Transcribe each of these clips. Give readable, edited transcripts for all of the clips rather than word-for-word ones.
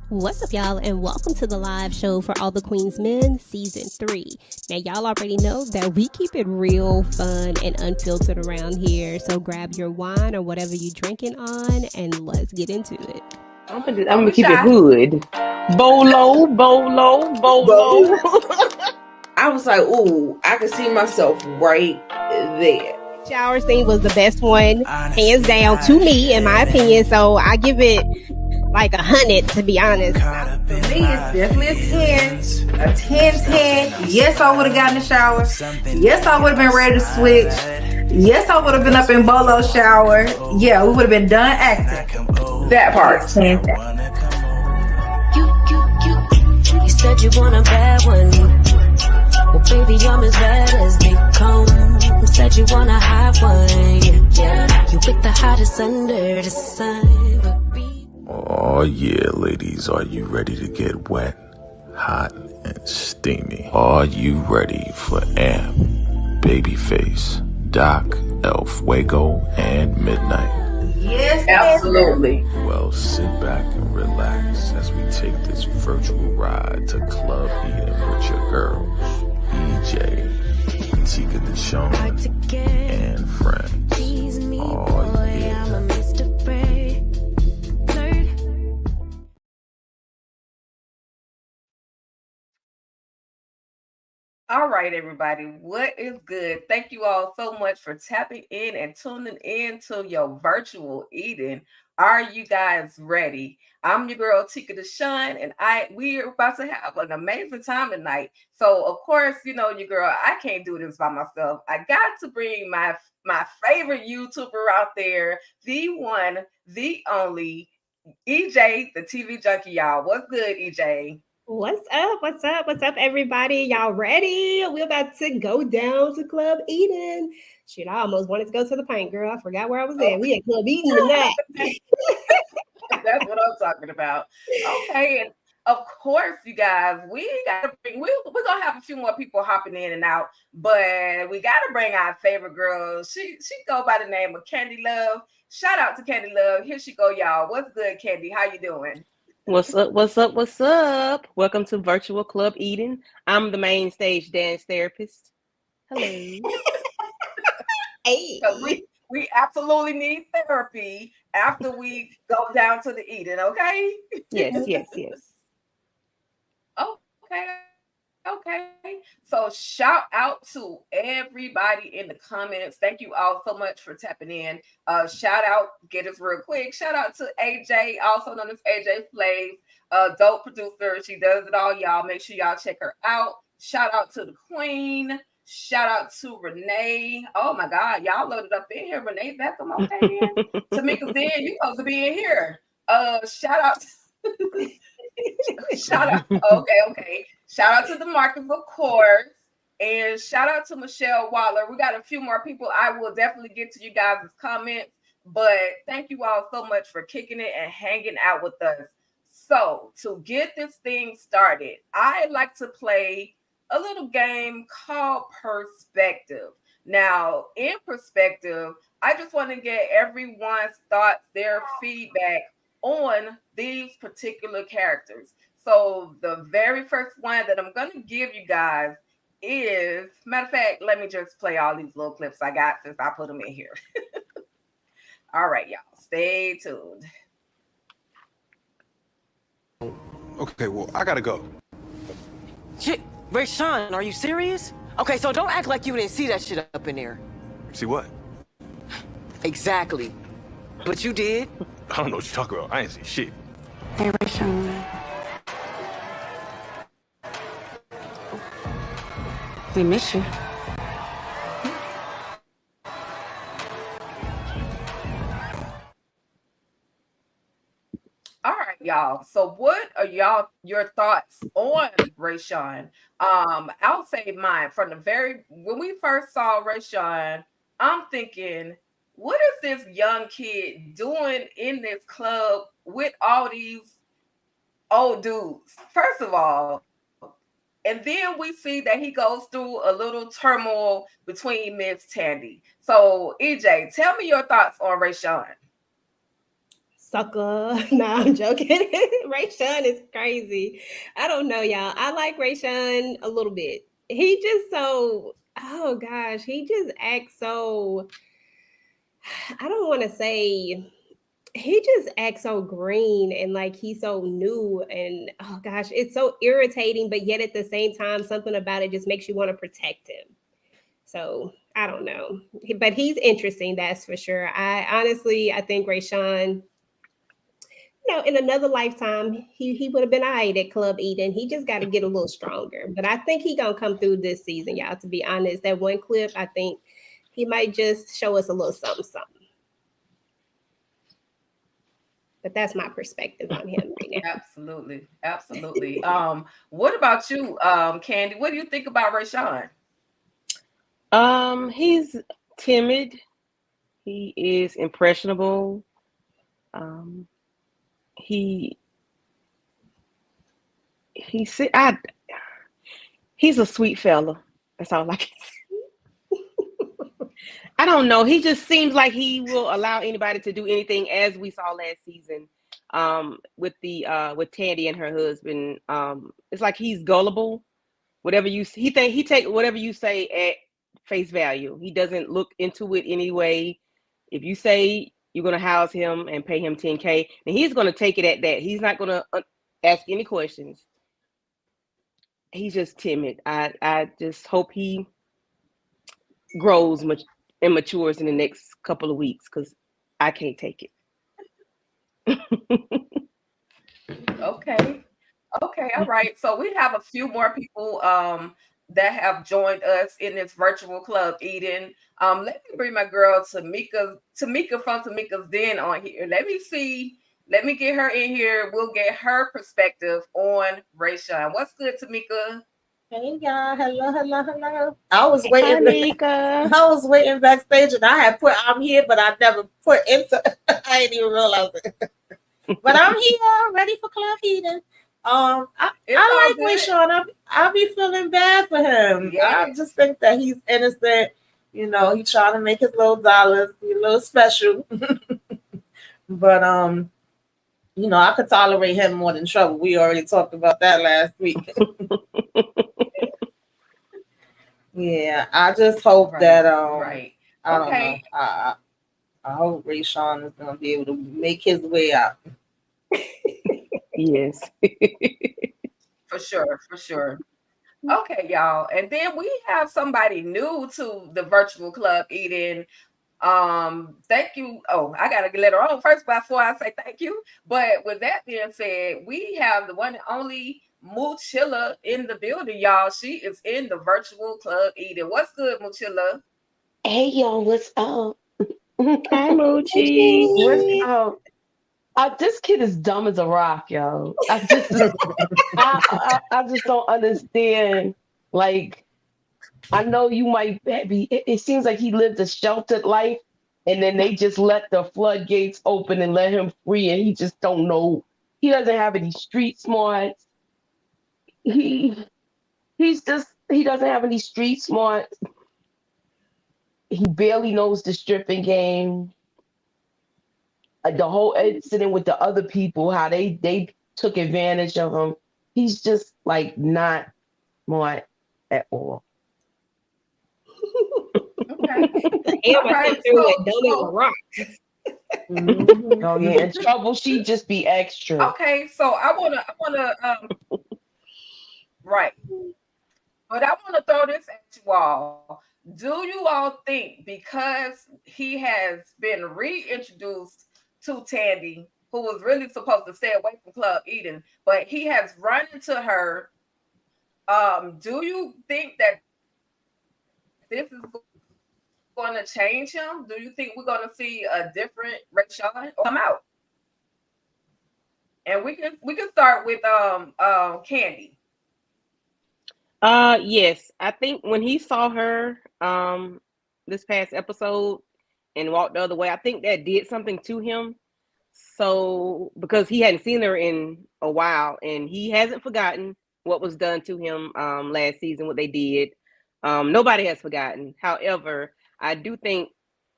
What's up, y'all, and welcome to the live show for All the Queens Men, Season 3. Now, y'all already know that we keep it real, fun, and unfiltered around here, so grab your wine or whatever you drinking on, and let's get into it. I'm gonna keep it hood. Bolo, bolo, bolo. I was like, ooh, I could see myself right there. Shower scene was the best one, hands down, to me, in my opinion, so I give it like 100, to be honest. For me, it's definitely a 10. Yes, I would have gotten a shower. Yes, I would have been ready to switch. Yes, I would have been up in Bolo's shower. Yeah, we would have been done acting. That part. 10. You said you want a bad one. Well, baby, I'm as bad as they come. Said you want a hot one. Yeah, you pick the hottest under the sun. Oh yeah, ladies, are you ready to get wet, hot, and steamy? Are you ready for Amp, Babyface, Doc, El Fuego, and Midnight? Yes, Absolutely. Well, sit back and relax as we take this virtual ride to Club Eden with your girls, EJ, Tika Deshawn, and friends. Oh yeah. All right, everybody. What is good? Thank you all so much for tapping in and tuning in to your virtual Eden. Are you guys ready? I'm your girl Tika Deshawn, and we are about to have an amazing time tonight. So, of course, you know your girl. I can't do this by myself. I got to bring my favorite YouTuber out there, the one, the only, EJ, the TV junkie. Y'all, what's good, EJ? What's up? What's up? What's up, everybody? Y'all ready? We're about to go down to Club Eden. Shit, I almost wanted to go to the paint, girl. I forgot where I was at. We at Club Eden tonight. That's what I'm talking about. Okay, and of course, you guys, we're gonna have a few more people hopping in and out, but we gotta bring our favorite girl. She go by the name of Candy Love. Shout out to Candy Love. Here she go, y'all. What's good, Candy? How you doing? What's up? What's up? What's up? Welcome to Virtual Club Eden. I'm the main stage dance therapist. Hello. Hey. So we absolutely need therapy after we go down to the Eden, okay? Yes. Okay. So shout out to everybody in the comments. Thank you all so much for tapping in. Shout out, get us real quick. Shout out to AJ, also known as AJ Flav, dope producer. She does it all, y'all. Make sure y'all check her out. Shout out to the Queen. Shout out to Renee. Oh my God, y'all loaded up in here. Renee Beckham, okay, man. Tamika Zen, you supposed to be in here. Shout out. Shout out. Okay. Shout out to the Marcus, of course. And shout out to Michelle Waller. We got a few more people. I will definitely get to you guys' comments. But thank you all so much for kicking it and hanging out with us. So to get this thing started, I like to play a little game called Perspective. Now, in Perspective, I just want to get everyone's thoughts, their feedback on these particular characters. So the very first one that I'm going to give you guys is, matter of fact, let me just play all these little clips I got since I put them in here. All right, y'all, stay tuned. Okay, well, I gotta go. Shit, Rayshawn, are you serious? Okay, so don't act like you didn't see that shit up in there. See what? Exactly. But you did. I don't know what you're talking about. I ain't see shit. Hey, Rayshawn. We miss you. All right, y'all. So what are your thoughts on Rayshawn? I'll say mine from when we first saw Rayshawn, I'm thinking, what is this young kid doing in this club with all these old dudes? First of all, and then we see that he goes through a little turmoil between Miss Tandy. So, EJ, tell me your thoughts on Rayshawn. sucker. Nah, I'm joking. Rayshawn is crazy. I don't know, y'all. I like Rayshawn a little bit. He just so, oh gosh, he just acts so, I don't want to say, he just acts so green and like he's so new. And oh gosh, it's so irritating, but yet at the same time, something about it just makes you want to protect him. So I don't know, but he's interesting, that's for sure. I think Rayshawn, in another lifetime, he would have been all right at Club Eden. He just got to get a little stronger. But I think he gonna come through this season, y'all. To be honest, that one clip, I think he might just show us a little something, something. But that's my perspective on him right now. Absolutely, absolutely. What about you, Candy? What do you think about Rayshawn? He's timid. He is impressionable. He's a sweet fella. That's all I can say. I don't know. He just seems like he will allow anybody to do anything, as we saw last season. With Tandy and her husband. It's like he's gullible. He take whatever you say at face value. He doesn't look into it anyway. If you say you're going to house him and pay him $10K, and he's going to take it at that. He's not going to ask any questions. He's just timid. I just hope he grows much and matures in the next couple of weeks, because I can't take it. Okay, all right. So we have a few more people that have joined us in this virtual Club Eden. Let me bring my girl Tamika from Tamika's Den on here. Let me get her in here. We'll get her perspective on Rayshawn. What's good, Tamika? Hey y'all, hello. I was waiting. Tamika. I was waiting backstage, and I had put I'm here, but I never put into. I didn't even realize it. But I'm here, ready for Club Eden. I like Rayshawn. I be feeling bad for him. Yeah. I just think that he's innocent. He's trying to make his little dollars, be a little special. But I could tolerate him more than trouble. We already talked about that last week. Yeah, I just hope that I don't know. I hope Rayshawn is gonna be able to make his way out. Yes. For sure. Okay, y'all. And then we have somebody new to the virtual Club Eden. Thank you. Oh, I gotta let her on first before I say thank you. But with that being said, we have the one and only Muchilla in the building, y'all. She is in the virtual Club Eden. What's good, Muchilla? Hey, yo, what's up? Hi, Mochi. What's up? This kid is dumb as a rock, yo. I just don't understand. Like, I know you might be. It seems like he lived a sheltered life, and then they just let the floodgates open and let him free, and he just don't know. He doesn't have any street smarts. He doesn't have any street smarts. He barely knows the stripping game. The whole incident with the other people, how they took advantage of him. He's just like not smart at all. Okay. Oh yeah, in trouble. She just be extra. Okay, so I wanna right. But I want to throw this at you all. Do you all think because he has been reintroduced to Tandy, who was really supposed to stay away from Club Eden, but he has run into her, do you think that this is going to change him? Do you think we're going to see a different Rayshawn come out? And we can start with Candy. Yes. I think when he saw her this past episode and walked the other way, I think that did something to him. So because he hadn't seen her in a while, and he hasn't forgotten what was done to him last season, what they did. Nobody has forgotten. However, I do think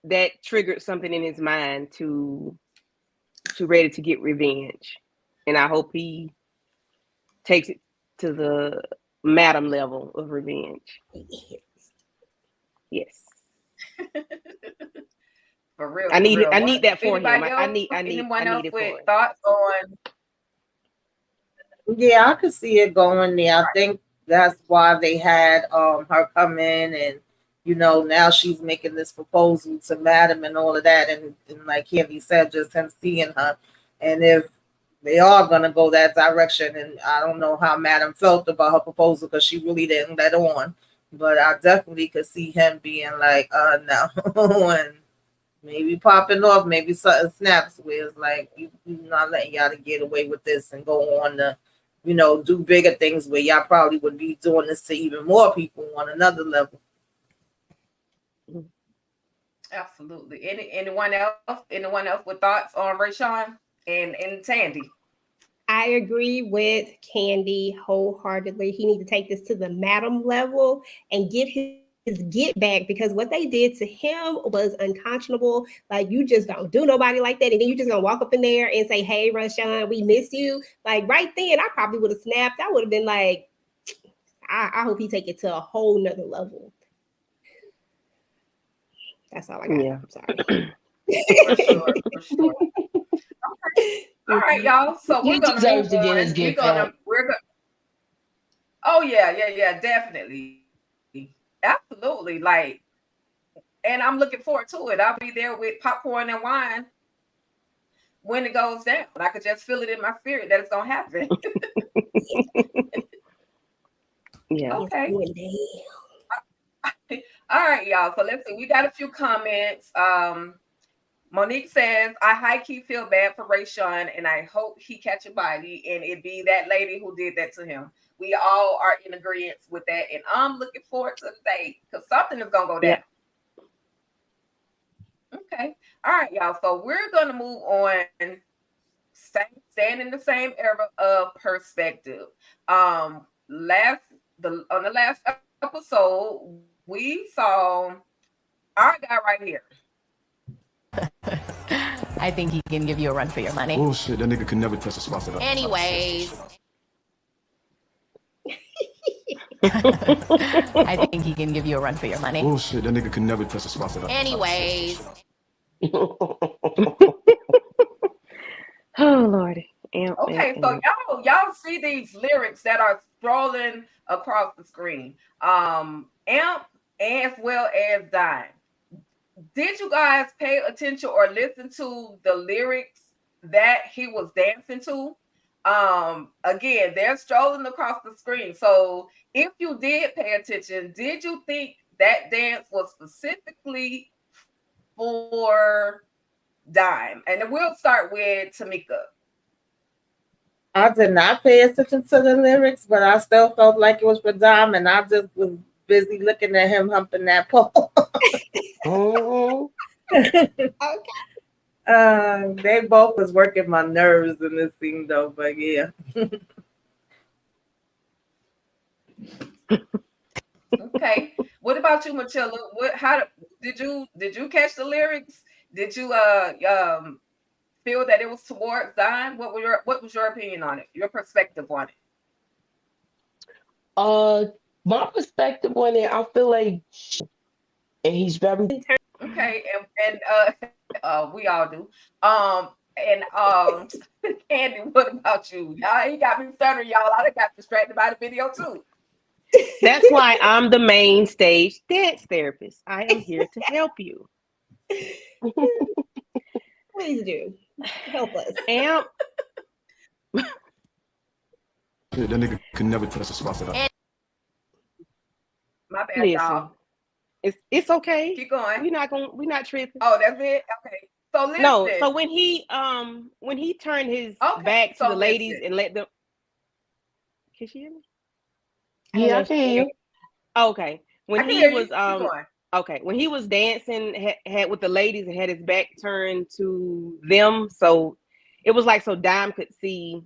that triggered something in his mind to ready to get revenge, and I hope he takes it to the madam level of revenge. Yes. For real. I need that for Anybody him. Else? Anyone else with thoughts on? Yeah, I could see it going there. I think that's why they had her come in, and now she's making this proposal to Madam and all of that, and like Candy said, just him seeing her, and if they are gonna go that direction, and I don't know how Madam felt about her proposal because she really didn't let on, but I definitely could see him being like, no, and maybe popping off, maybe something snaps where it's like you not letting y'all to get away with this and go on to do bigger things where y'all probably would be doing this to even more people on another level. Absolutely. Anyone else with thoughts on Rayshawn and Tandy? I agree with Candy wholeheartedly. He needs to take this to the madam level and get his get back, because what they did to him was unconscionable. Like, you just don't do nobody like that, and then you just gonna walk up in there and say, "Hey, Rayshawn, we miss you." Like, right then, I probably would have snapped. I would have been like, I hope he take it to a whole nother level. That's all I got. Yeah. I'm sorry. For sure. Okay. All right, y'all. So we're gonna move on. We're gonna. Oh yeah, definitely. Absolutely. Like, and I'm looking forward to it. I'll be there with popcorn and wine when it goes down. I could just feel it in my spirit that it's gonna happen. Yeah. Okay. All right, y'all. So let's see. We got a few comments. Monique says, I high-key feel bad for Rayshawn, and I hope he catch a body, and it be that lady who did that to him. We all are in agreement with that, and I'm looking forward to the day because something is gonna go down. Yeah. Okay. All right, y'all. So we're gonna move on. Staying in the same era of perspective. On the last episode, we saw our guy right here. I think he can give you a run for your money. Bullshit, that nigga can never touch a spot that. Anyways. I think he can give you a run for your money. Bullshit, that nigga can never touch a spot that. Anyways. Oh Lordy. Okay, so y'all see these lyrics that are scrolling across the screen. Amp as well as Dime. Did you guys pay attention or listen to the lyrics that he was dancing to? Again, they're strolling across the screen. So if you did pay attention, did you think that dance was specifically for Dime? And then we'll start with Tamika. I did not pay attention to the lyrics, but I still felt like it was for Dime, and I just was busy looking at him humping that pole. Okay. They both was working my nerves in this scene, though. But yeah. Okay. What about you, Machilla? How did you catch the lyrics? Did you feel that it was towards Dime? What was your opinion on it? Your perspective on it? My perspective on it, I feel like, and he's very okay, and we all do. Candy, what about you? Y'all, he got me stuttering, y'all. I got distracted by the video too. That's why I'm the main stage dance therapist. I am here to help you. Please do. Help us. Amp. That nigga can never touch a spot that. My bad, y'all. It's okay. Keep going. We're not tripping. Oh, that's it? Okay. So listen. No, so when he turned his back to the ladies and let them. Can she hear me? Yeah, I can hear you. Okay. When he was when he was dancing had with the ladies and had his back turned to them, so it was like so Dime could see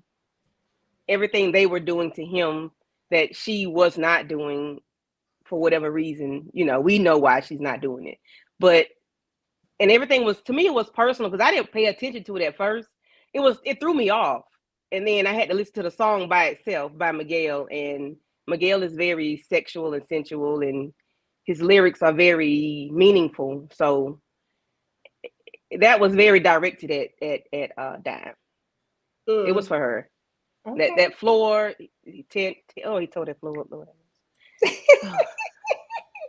everything they were doing to him that she was not doing for whatever reason. We know why she's not doing it. And everything was, to me, it was personal because I didn't pay attention to it at first. it threw me off. And then I had to listen to the song by itself by Miguel, and Miguel is very sexual and sensual, and his lyrics are very meaningful. So that was very directed at Dime. It was for her. Okay. That floor, he told that floor up, Lord.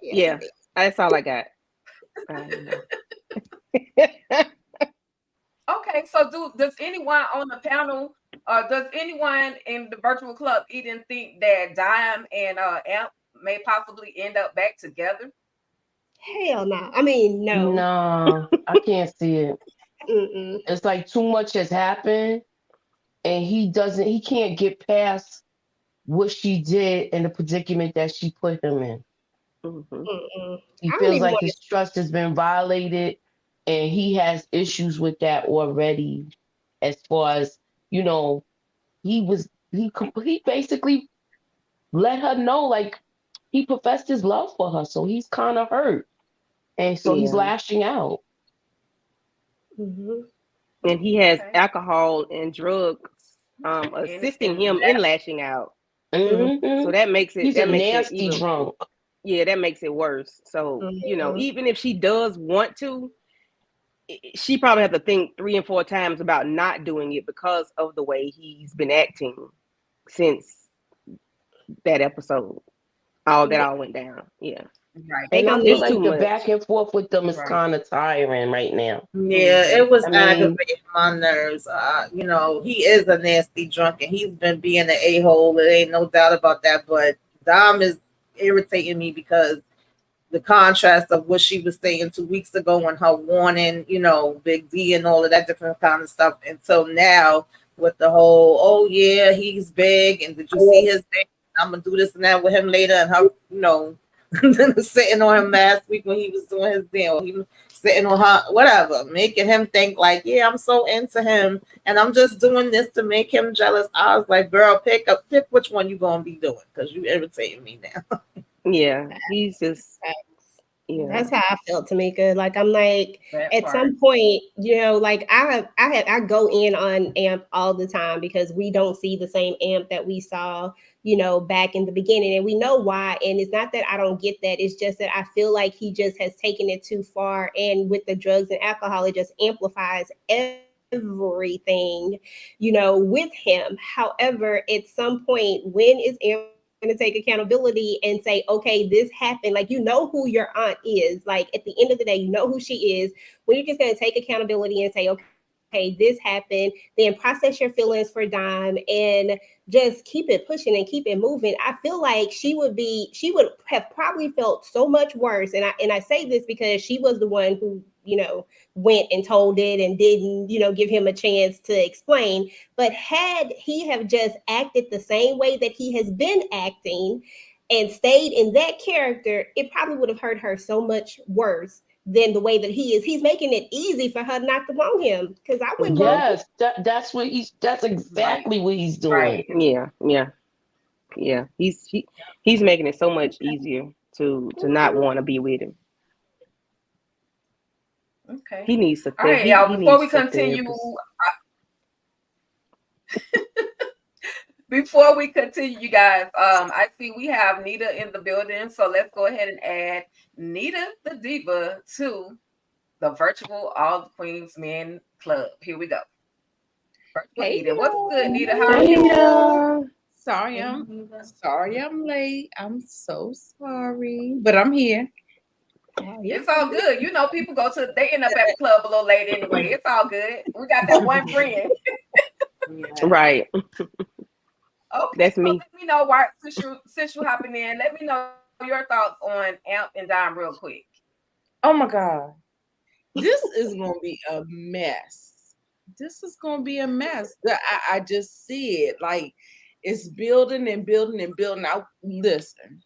Yeah, that's all I got. Okay, so does anyone on the panel, does anyone in the virtual club even think that Dime and Amp may possibly end up back together? Hell no. I mean, no. No, I can't see it. Mm-mm. It's like too much has happened, and he can't get past what she did and the predicament that she put him in. Mm-mm. He I don't feels even like want his trust has been violated, and he has issues with that already. As far as you know, he basically let her know, like, he professed his love for her, so he's kind of hurt, and so he's Yeah. lashing out. And he has alcohol and drugs assisting him in lashing out. Mm-hmm. So that makes it He's a nasty drunk. Yeah, that makes it worse. So even if she does want to, she probably have to think 3 and 4 times about not doing it because of the way he's been acting since that episode. All went down. Yeah. Right. And I feel like the much. back and forth with them is kind of tiring right now. Yeah, it was aggravating my nerves. He is a nasty drunk, and he's been being an a-hole. There ain't no doubt about that. But Dom is irritating me because the contrast of what she was saying 2 weeks ago and her warning, Big D and all of that different kind of stuff, until now with the whole, oh yeah, he's big, and did you see his thing? I'm gonna do this and that with him later, and her, sitting on him last week when he was doing his deal. He was sitting on her, whatever, making him think like, yeah, I'm so into him, and I'm just doing this to make him jealous. I was like, girl, pick which one you gonna be doing, because you irritating me now. Yeah, he's just. Yeah. That's how I felt, Tamika. Like, I'm like, at some point, like I go in on Amp all the time because we don't see the same Amp that we saw, back in the beginning, and we know why. And it's not that I don't get that. It's just that I feel like he just has taken it too far. And with the drugs and alcohol, it just amplifies everything, with him. However, at some point, when is Amp going to take accountability and say, okay, this happened? Like, who your aunt is. Like, at the end of the day, who she is. When you're just going to take accountability and say, okay, this happened, then process your feelings for Dime and just keep it pushing and keep it moving. I feel like she would have probably felt so much worse. And I say this because she was the one who, went and told it and didn't, give him a chance to explain. But had he have just acted the same way that he has been acting and stayed in that character, it probably would have hurt her so much worse than the way that he is. He's making it easy for her not to want him, because I wouldn't. Yes, that's exactly what he's doing. Right. Yeah. He's making it so much easier to not want to be with him. Okay. He needs to. All right, y'all. Before we continue, you guys, I see we have Nita in the building, so let's go ahead and add Nita the Diva to the virtual All the Queens Men Club. Here we go. Hey, Nita. What's good, Nita? How are you? Sorry I'm late. I'm so sorry, but I'm here. It's all good. People they end up at the club a little late anyway. It's all good. We got that one friend. Right. Okay, that's me. Let me know why, since you hopping in, let me know your thoughts on Amp and Dime real quick. Oh my God. This is going to be a mess. I just see it. Like, it's building and building and building. Now, listen.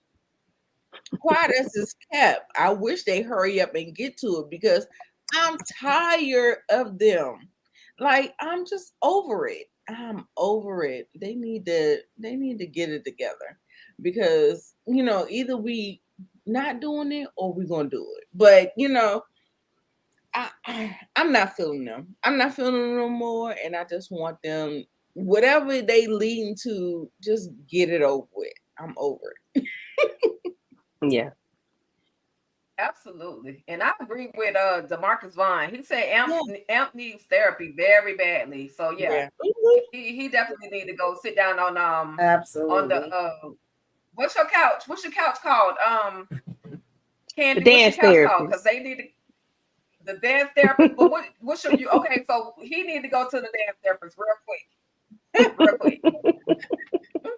Quiet as is kept. I wish they hurry up and get to it, because I'm tired of them. Like, I'm just over it. I'm over it. They need to get it together, because either we not doing it or we gonna do it. But I'm not feeling them. I'm not feeling them no more, and I just want them. Whatever they leading to, just get it over with. I'm over it. Yeah. Absolutely. And I agree with DeMarcus Vaughn. He said Amp needs therapy very badly. So yeah, he definitely need to go sit down on absolutely the what's your couch? What's your couch called? Candy, The what's your dance couch called? Because therapist. they need the dance therapist. But what should you okay, so he need to go to the dance therapist real quick. Real quick.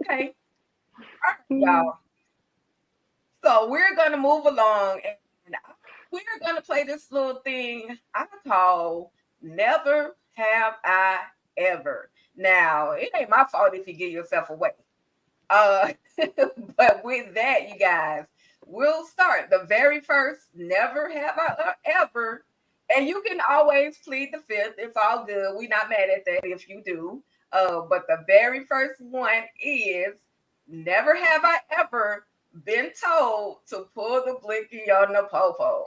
Okay. All right, y'all. So we're gonna move along and we're gonna play this little thing I call Never Have I Ever. Now, it ain't my fault if you give yourself away. But with that, you guys, we'll start the very first Never Have I Ever. And you can always plead the fifth. It's all good. We're not mad at that if you do. But the very first one is never have I ever been told to pull the blinky on the popo.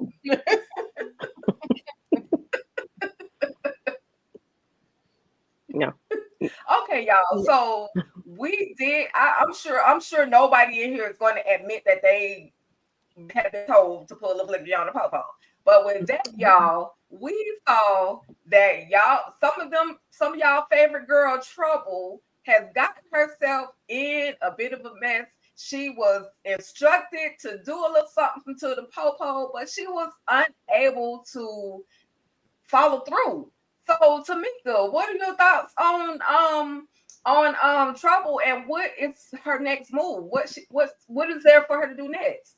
No. Okay, y'all. So we did. I'm sure nobody in here is going to admit that they have been told to pull the blinky on the popo. But with that, y'all, we saw that some of y'all favorite girl Trouble has gotten herself in a bit of a mess. She was instructed to do a little something to the popo, but she was unable to follow through. So, Tamika, what are your thoughts on Trouble, and what is her next move? What is there for her to do next?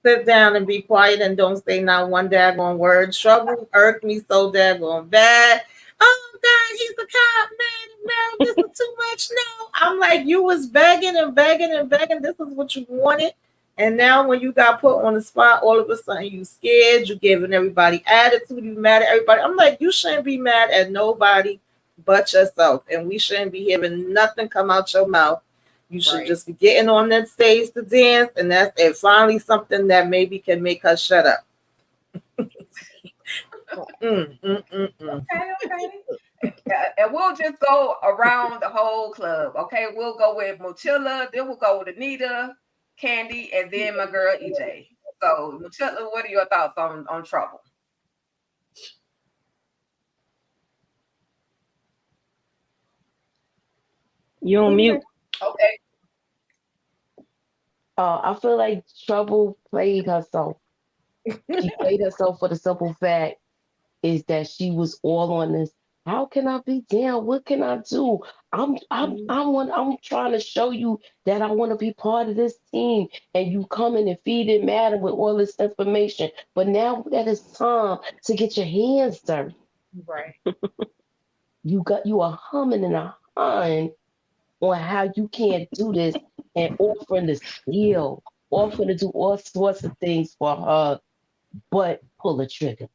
Sit down and be quiet and don't say not one daggone word. Trouble irked me so daggone bad. Oh God, he's a cop, man. This is too much now. I'm like, you was begging and begging and begging. This is what you wanted. And now when you got put on the spot, all of a sudden you scared, you giving everybody attitude, you mad at everybody. I'm like, you shouldn't be mad at nobody but yourself. And we shouldn't be hearing nothing come out your mouth. You should just be getting on that stage to dance, and that's finally something that maybe can make her shut up. Okay. And we'll just go around the whole club. Okay, we'll go with Mochilla, then we'll go with Anita, Candy, and then my girl EJ. So, Mochilla, what are your thoughts on Trouble? You on mute. Okay. I feel like Trouble played herself. She played herself for the simple fact is that she was all on this. How can I be down? What can I do? I'm trying to show you that I want to be part of this team, and you coming and feeding Madam with all this information. But now that it's time to get your hands dirty. Right. You are humming and a hawing on how you can't do this and offering to steal, offering to do all sorts of things for her, but pull the trigger.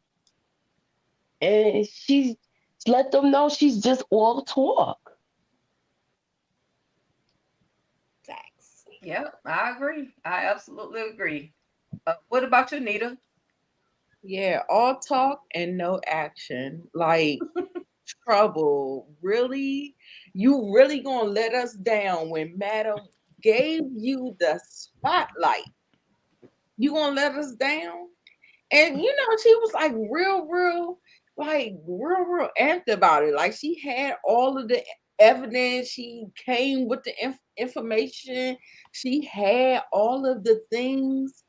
And she let them know she's just all talk. Thanks. Yep, I agree. I absolutely agree. What about you, Nita? Yeah, all talk and no action. Like Trouble, really? You really gonna let us down when Madam gave you the spotlight? You gonna let us down? And she was like real amped about it. Like she had all of the evidence. She came with the information. She had all of the things,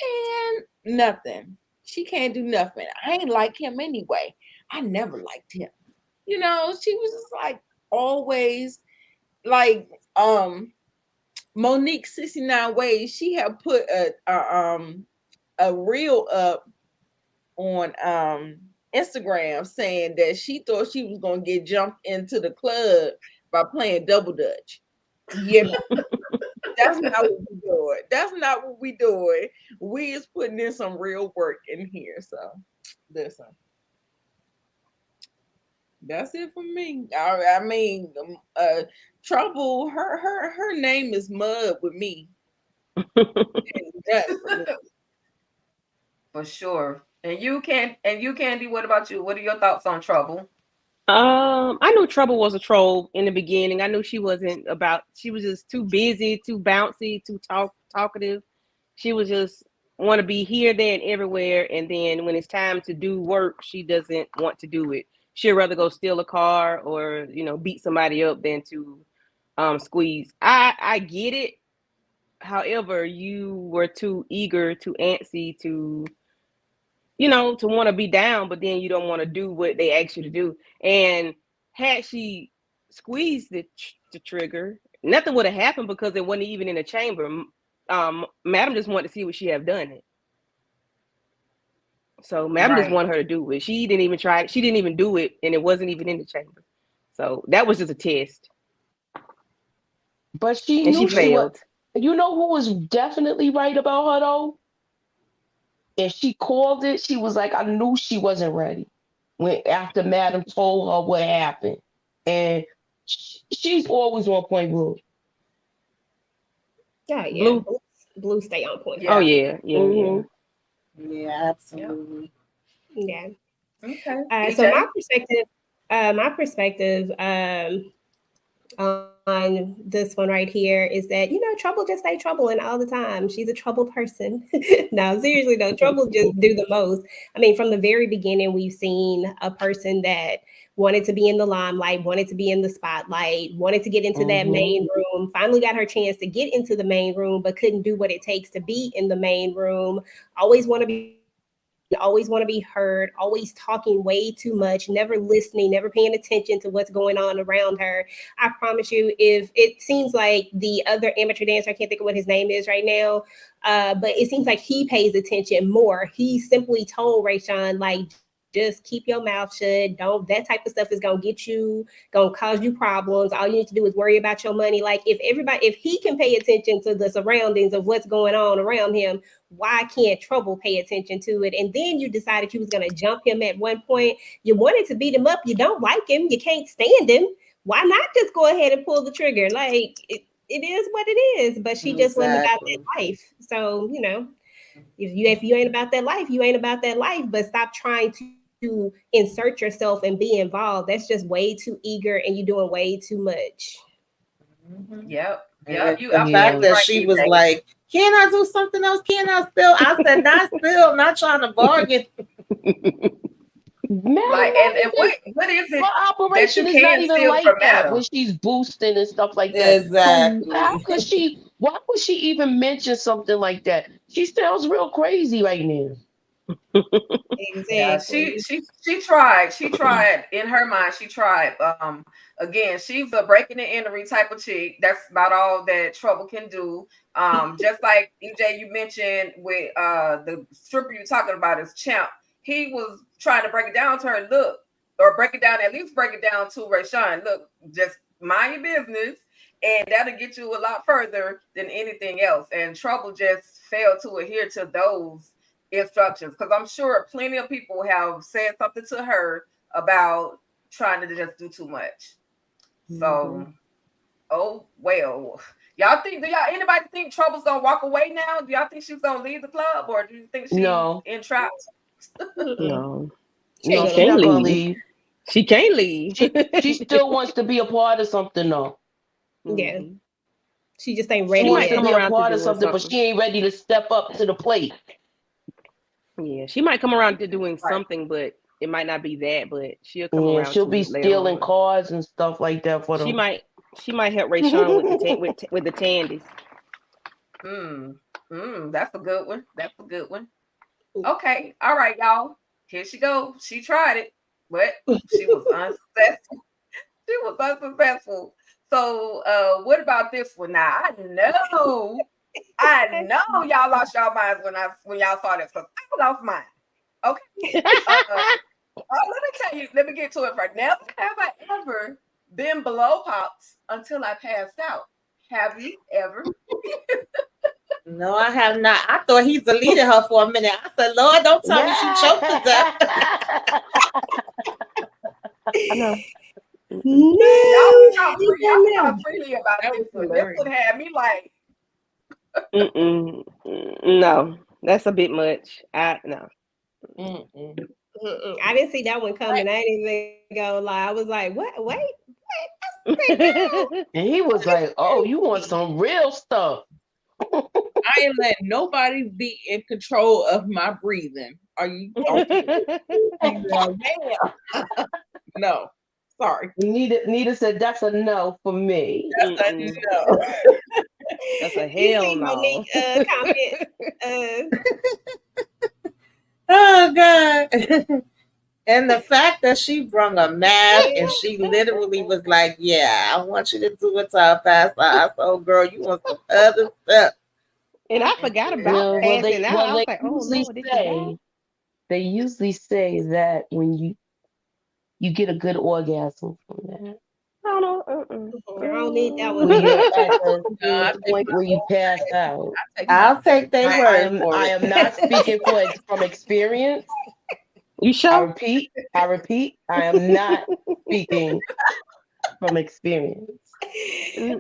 and nothing. She can't do nothing. I ain't like him anyway. I never liked him. She was just like always like Monique 69 Ways. She had put a reel up on Instagram saying that she thought she was gonna get jumped into the club by playing double dutch. Yeah. That's not what we doing. That's not what we doing. We is putting in some real work in here. So listen. That's it for me. I mean, Trouble. Her name is Mud with me. For sure. And you Candy, what about you? What are your thoughts on Trouble? I knew Trouble was a troll in the beginning. I knew she wasn't about. She was just too busy, too bouncy, too talkative. She was just want to be here, there, and everywhere. And then when it's time to do work, she doesn't want to do it. She'd rather go steal a car or beat somebody up than to squeeze. I get it. However, you were too eager, too antsy to to want to be down, but then you don't want to do what they ask you to do. And had she squeezed the trigger, nothing would have happened because it wasn't even in the chamber. Madam just wanted to see what she have done it. So Madam just wanted her to do it. She didn't even try. She didn't even do it, and it wasn't even in the chamber. So that was just a test. But she knew she failed. You know who was definitely right about her though? And she called it. She was like, I knew she wasn't ready after Madam told her what happened. And she's always on point, Blue. Yeah, yeah. Blue stay on point. Yeah. Oh yeah, yeah, yeah, absolutely. Yeah. Okay. So my perspective on this one right here is that Trouble just stay troubling all the time. She's a troubled person. No, seriously though, Trouble just do the most. I mean, from the very beginning, we've seen a person that wanted to be in the limelight, wanted to be in the spotlight, wanted to get into that main room, finally got her chance to get into the main room, but couldn't do what it takes to be in the main room. Always want to be heard, always talking way too much, never listening, never paying attention to what's going on around her. I promise you, if it seems like the other amateur dancer, I can't think of what his name is right now, but it seems like he pays attention more. He simply told Rayshawn, like, just keep your mouth shut. That type of stuff is gonna cause you problems. All you need to do is worry about your money. Like if he can pay attention to the surroundings of what's going on around him, why can't Trouble pay attention to it? And then you decided you was gonna jump him at one point. You wanted to beat him up. You don't like him. You can't stand him. Why not just go ahead and pull the trigger? Like it is what it is. But she just wasn't about that life. So if you ain't about that life, you ain't about that life. But stop trying to insert yourself and be involved. That's just way too eager, and you're doing way too much. Yep. The fact that she was like, "Can I do something else? Can I spill?" I said, "Not spill. Not trying to bargain." Like, and what is it? Her operation is not even like that when she's boosting and stuff like that. Exactly. Why would she even mention something like that? She sounds real crazy right now. Exactly. Yeah, she tried in her mind. She tried. Again, she's a breaking and entering type of chick. That's about all that Trouble can do. Just like EJ, you mentioned with the stripper you're talking about is Champ. He was trying to break it down to her. Look, or break it down, at least break it down to Rayshawn. Look, just mind your business, and that'll get you a lot further than anything else. And Trouble just failed to adhere to those instructions, because I'm sure plenty of people have said something to her about trying to just do too much. So, oh well. Anybody think Trouble's gonna walk away now? Do y'all think she's gonna leave the club, or do you think she's in trouble? No, she can't leave. She can't leave. She still wants to be a part of something though. Yeah. She just ain't ready. She wants to be a part of something, but she ain't ready to step up to the plate. Yeah, she might come around to doing something, but it might not be that. But she'll come around. She'll be stealing cars and stuff like that for them. She might help Rayshawn with the Tandies. That's a good one. That's a good one. Okay, all right, y'all. Here she goes. She tried it, but she was unsuccessful. She was unsuccessful. So, what about this one? Now, I know y'all lost y'all minds when y'all saw this, because I was off mine. Okay. Let me get to it first. Never have I ever been below pops until I passed out. Have you ever? No, I have not. I thought he deleted her for a minute. I said, Lord, don't tell me she choked to death. I know. Y'all talk freely about this one. This would have me like. No, that's a bit much. No. I didn't see that one coming. I didn't even go lie. I was like, what? Wait. And he was like, "Oh, you want some real stuff?" I ain't letting nobody be in control of my breathing. Are you okay? No, sorry. Nita said that's a no for me. That's a no. That's a hell no. Monique comment. Oh God. And the fact that she brung a mask and she literally was like, "Yeah, I want you to do it to her fast." I said, "Oh, girl, you want some other stuff?" And I forgot about passing out. I was like, "Oh Lord, did you they usually say that when you get a good orgasm from that. I don't know. I don't need that one. When you're at the point where you pass out. I'll take their word for it. I am not speaking from experience. You sure? I repeat, I am not speaking from experience. I'll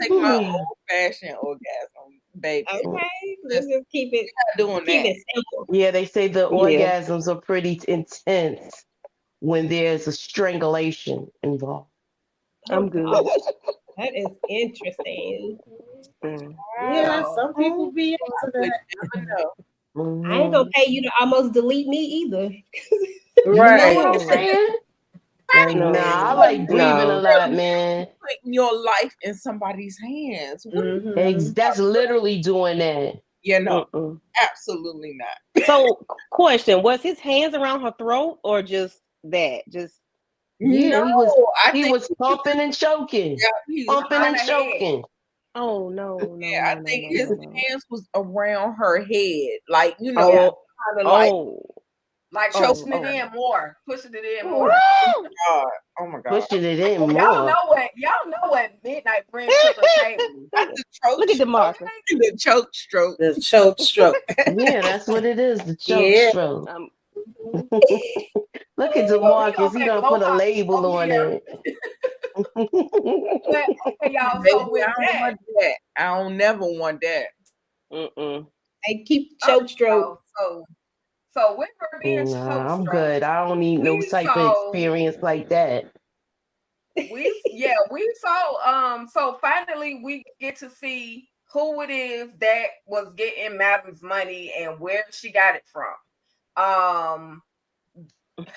take my old-fashioned orgasm, baby. Okay, let's just keep it doing keep that. it simple. Yeah, they say the orgasms are pretty intense when there's a strangulation involved. I'm good. That is interesting. Yeah, some people be into that. Never know. I ain't gonna pay you to almost delete me either. Right. You know what I'm saying? Like, I like breathing a lot, man. Putting your life in somebody's hands. That's literally doing that. Yeah, no, absolutely not. So, question: was his hands around her throat, or just that? Just yeah, No, he was pumping and choking. Yeah, he was Pumping and choking. Oh no! Yeah, I think his hands was around her head, like kind of like choking it in more, pushing it in more. Oh my God! Pushing it in more. Y'all know what midnight brings to the table. Look at the marker. The choke stroke. The choke stroke. Yeah, that's what it is. The choke stroke. Look at DeMarcus. He done put a label on it. Okay, y'all. So with that, I don't never want that. They keep choke stroke. So with her being choke I'm stroke, good. I don't need no type of experience like that. We saw so finally we get to see who it is that was getting Madam's money and where she got it from.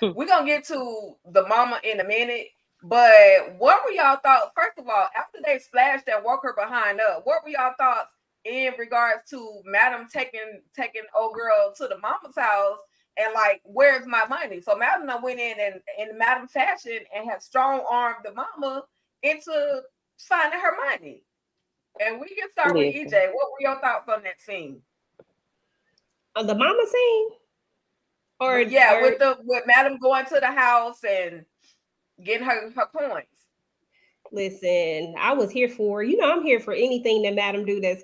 We're gonna get to the mama in a minute, but what were y'all thoughts? First of all, after they splashed and woke her behind up, what were y'all thoughts in regards to Madam taking old girl to the mama's house and like, where's my money? So Madam went in Madam fashion and had strong armed the mama into signing her money. And we can start with EJ. What were your thoughts on that scene? On the mama scene? With Madam going to the house and getting her coins. Listen, I was here for, I'm here for anything that Madam do that's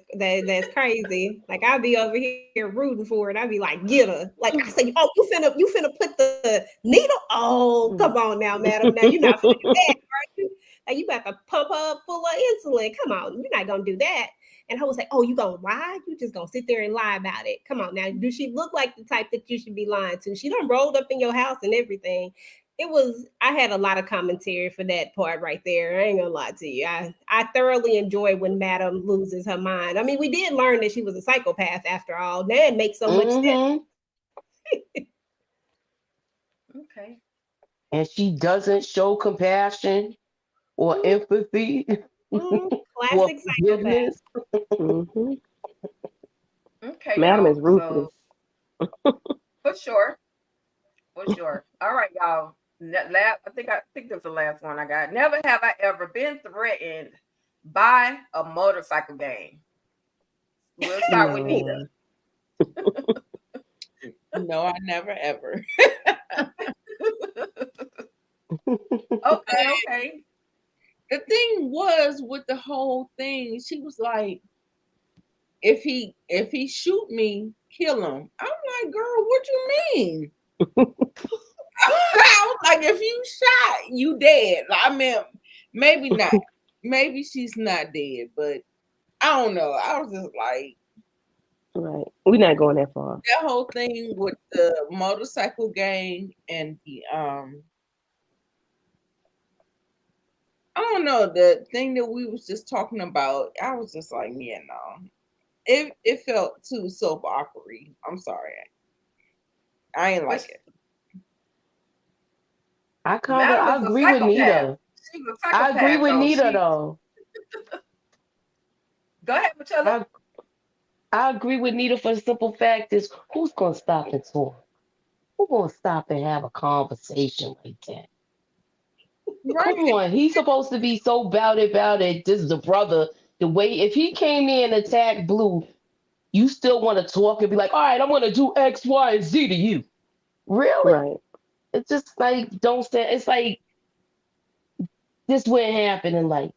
crazy. Like I'll be over here rooting for it. I'll be like, get her. Like I say, oh, you finna put the needle. Oh, come on now, Madam. Now you're not finna do that, right? Like you about to pump her up full of insulin. Come on, you're not gonna do that. And I was like, oh, you gonna lie? You just gonna sit there and lie about it. Come on now. Do she look like the type that you should be lying to? She done rolled up in your house and everything. I had a lot of commentary for that part right there. I ain't gonna lie to you. I thoroughly enjoy when Madam loses her mind. I mean, we did learn that she was a psychopath after all. That makes so much sense. Okay. And she doesn't show compassion or empathy. Classic psychopath. Okay, Madam is ruthless. For sure. All right, y'all. I think that's the last one I got. Never have I ever been threatened by a motorcycle gang. We'll start with Nita. No, I never ever. Okay. The thing was with the whole thing, she was like, if he shoot me, kill him. I'm like, girl, what you mean? I was like, if you shot, you dead. I mean, maybe not. Maybe she's not dead, but I don't know. I was just like, Right. We're not going that far. That whole thing with the motorcycle gang and the I don't know, the thing that we was just talking about, I was just like, yeah, no. It felt too soap opera-y. I'm sorry. I ain't like it. I Madam is a agree with psychopath. Nita. She's a I psychopath. agree with though. Nita though. Go ahead, Michelle. I agree with Nita for the simple fact is who's gonna stop and talk? Who's gonna stop and have a conversation like that? Right. Come on, he's supposed to be so about it. This is the brother. The way if he came in and attacked Blue, you still want to talk and be like, all right, I'm gonna do X, Y, and Z to you. Really? Right. It's just like don't say it's like this wouldn't happen in life.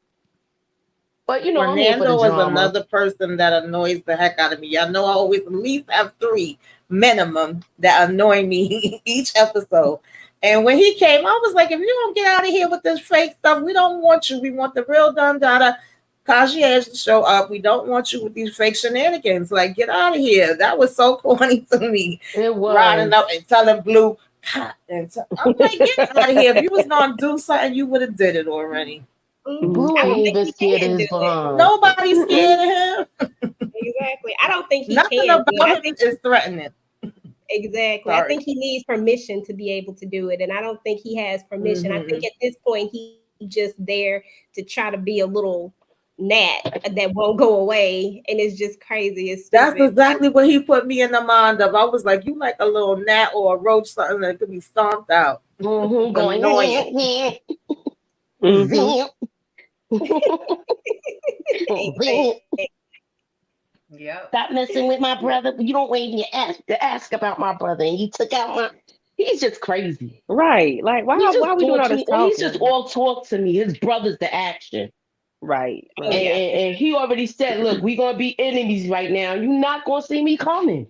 But you know, I'm here for the Fernando is drama. another person that annoys the heck out of me. I know I always at least have 3 minimum that annoy me each episode. And when he came, I was like, if you don't get out of here with this fake stuff, we don't want you. We want the real Don Dada concierge to show up. We don't want you with these fake shenanigans. Like, get out of here. That was so corny to me. It was riding up and telling Blue, and I'm like, get out of here. If you was gonna do something, you would have did it already. Blue ain't even scared of his behind. Nobody's scared of him. Exactly. I don't think he Nothing can. about I him think is threatening. Exactly. Sorry. I think he needs permission to be able to do it. And I don't think he has permission. I think at this point he's just there to try to be a little gnat that won't go away. And it's just crazy. It's That's exactly what he put me in the mind of. I was like, you like a little gnat or a roach, something that could be stomped out. Going Annoying. Yeah. Stop messing with my brother. You don't even ask about my brother, and you took out my. He's just crazy. Right. Like why are we doing all this talking? He's just all talk to me. His brother's the action. Right. And he already said, look, we're gonna be enemies right now. You're not gonna see me coming.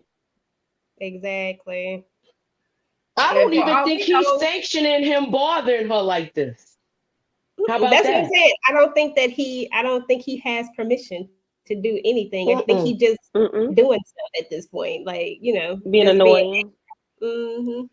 Exactly. I don't even think he's sanctioning him bothering her like this. How about That's that? what I'm saying. I don't think he has permission to do anything. I think he just doing stuff at this point. Like, you know, being annoying. I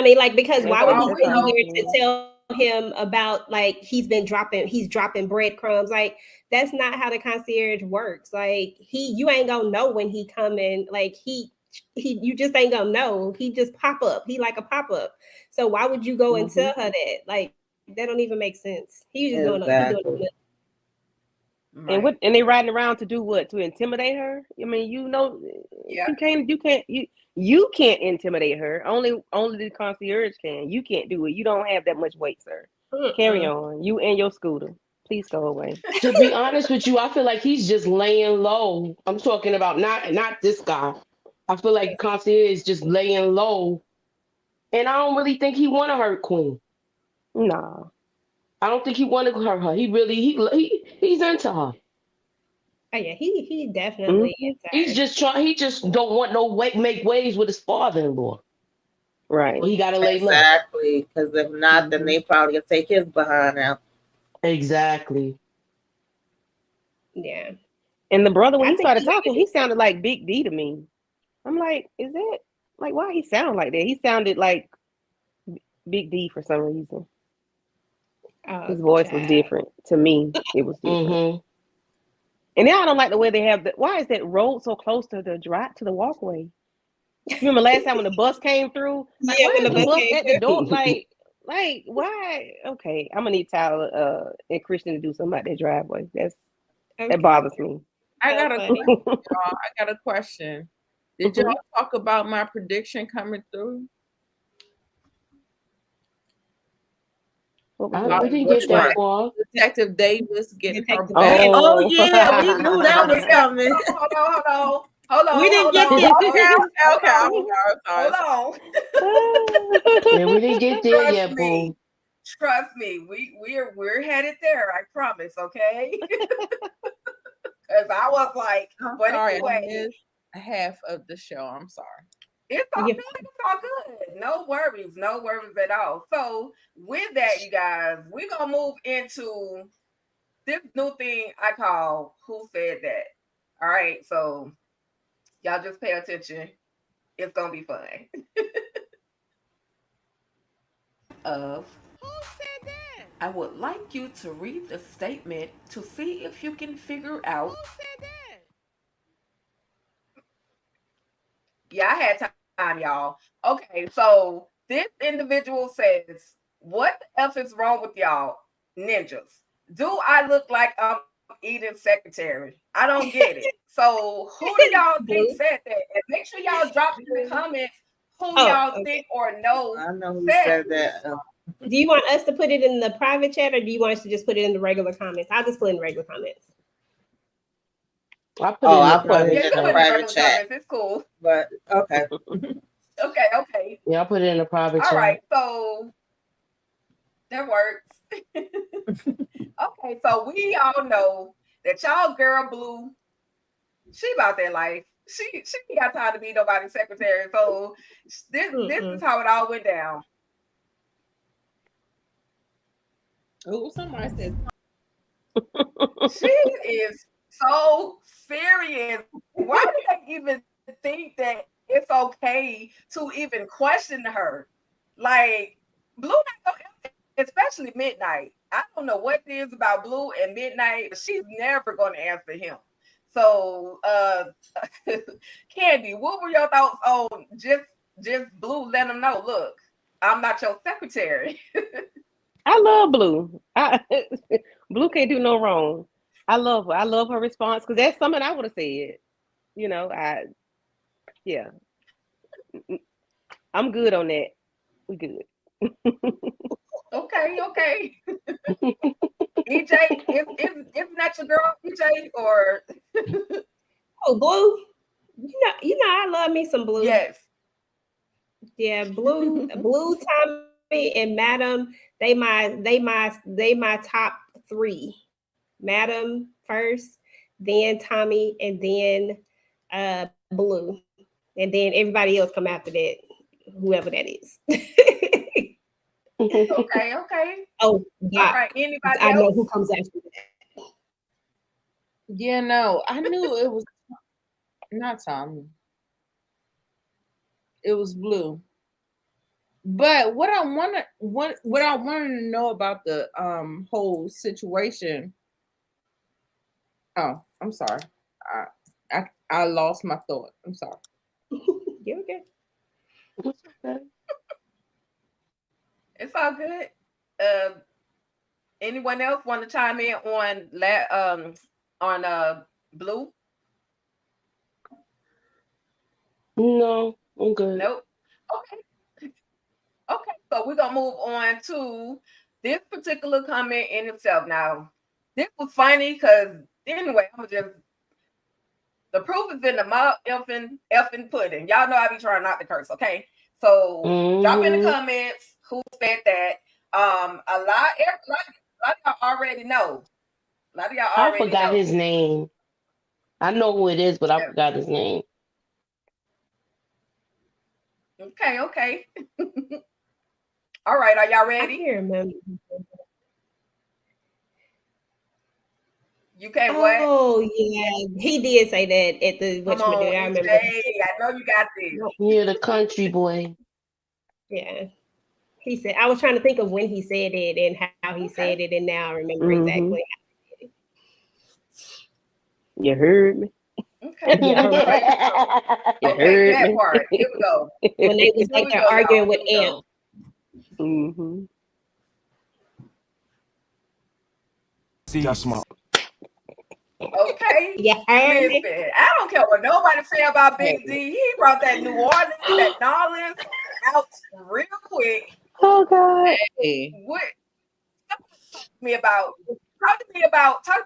mean, like, because why would he That's be here to tell him about like he's dropping breadcrumbs? Like, that's not how the concierge works. Like, you ain't gonna know when he coming. Like, you just ain't gonna know. He just pop up. He like a pop up. So why would you go and tell her that? Like, that don't even make sense. He's just doing it. And and they riding around to do what? To intimidate her? I mean, you know, you can't intimidate her. Only the concierge can. You can't do it. You don't have that much weight, sir. Carry on. You and your scooter. Please go away. To be honest with you, I feel like he's just laying low. I'm talking about not this guy. I feel like concierge is just laying low, and I don't really think he want to hurt Queen. Nah. I don't think he wanted to hurt her. He really he's into her. Oh yeah, he definitely is. He just don't want make waves with his father-in-law. Right. He gotta lay low. Exactly. Because if not, then they probably will take his behind out. Exactly. Yeah. And the brother, when he started talking, he sounded like Big D to me. I'm like, is that like why he sound like that? He sounded like Big D for some reason. His voice was different to me. It was different. And now I don't like the way they have why is that road so close to the walkway? Remember last time when the bus came through? Like, why is the bus at the door? Like why? Okay, I'm gonna need Tyler and Christian to do something about their driveway. That bothers me. I got a question. Did y'all talk about my prediction coming through? We didn't get that far. Detective Davis getting her back. Oh yeah, we knew that was coming. Hold on. We didn't get there. Okay. Hold on. Yeah, we didn't get there yet, boo. Trust me, we're headed there. I promise. Okay. Because I was like, but sorry, anyway, I missed half of the show. I'm sorry. It's all good. It's all good. No worries at all. So with that, you guys, we're gonna move into this new thing I call "Who Said That." All right. So Y'all just pay attention. It's gonna be fun. Of who said that? I would like you to read the statement to see if you can figure out. Who said that? Yeah, I had time, y'all. Okay, so this individual says, "What the f is wrong with y'all, ninjas? Do I look like I'm Eden's secretary? I don't get it." So who do y'all think said that? And make sure y'all drop in the comments who y'all think or know. I know who said that. Do you want us to put it in the private chat, or do you want us to just put it in the regular comments? I'll just put it in regular comments. I'll put it in the private chat. It's cool. But okay. Okay. Yeah, I'll put it in the private chat. All right, so that works. Okay, so we all know that y'all girl Blue, she about that life. She ain't got time to be nobody's secretary. So this is how it all went down. Oh, somebody said she is so serious. Why do they even think that it's okay to even question her? Like, Blue not gonna, especially Midnight. I don't know what it is about Blue and Midnight, but she's never going to answer him. So, Candy, what were your thoughts on just Blue letting them know, look, I'm not your secretary? I love Blue. Blue can't do no wrong. I love her. I love her response because that's something I would have said. You know, yeah. I'm good on that. We good. Okay. EJ, isn't that your girl, EJ, or oh, Blue? You know, I love me some Blue. Yes. Yeah, Blue, Tommy, and Madam. They my top three. Madam first, then Tommy, and then Blue, and then everybody else come after that, whoever that is. Okay. Oh, yeah. All right. Anybody I else? know who comes after that. Yeah, no, I knew it was not Tommy. It was Blue. But what I want to know about the whole situation. Oh, I'm sorry. I lost my thought. I'm sorry. You're okay. It's all good. Anyone else want to chime in on Blue? No, I'm good. Nope. Okay, so we're gonna move on to this particular comment in itself. Now, this was funny because anyway, the proof is in the effing pudding. Y'all know I be trying not to curse, okay? So drop in the comments who said that. A lot of y'all already know. A lot of y'all already know. I forgot his name. I know who it is, but I forgot his name. Okay. All right, are y'all ready? I can't remember. You can't what? Oh yeah, he did say that at the Come on, I remember. I know you got this. You're the country boy. Yeah. He said, I was trying to think of when he said it and how he said it, and now I remember exactly. You heard me. Okay. You heard that me. part. Here we go. When they was like they're arguing with Amp. Mm-hmm. See, that's smart. Okay. Yeah. Listen, I don't care what nobody say about Big D. He brought that New Orleans out real quick. Oh God. Hey. Talk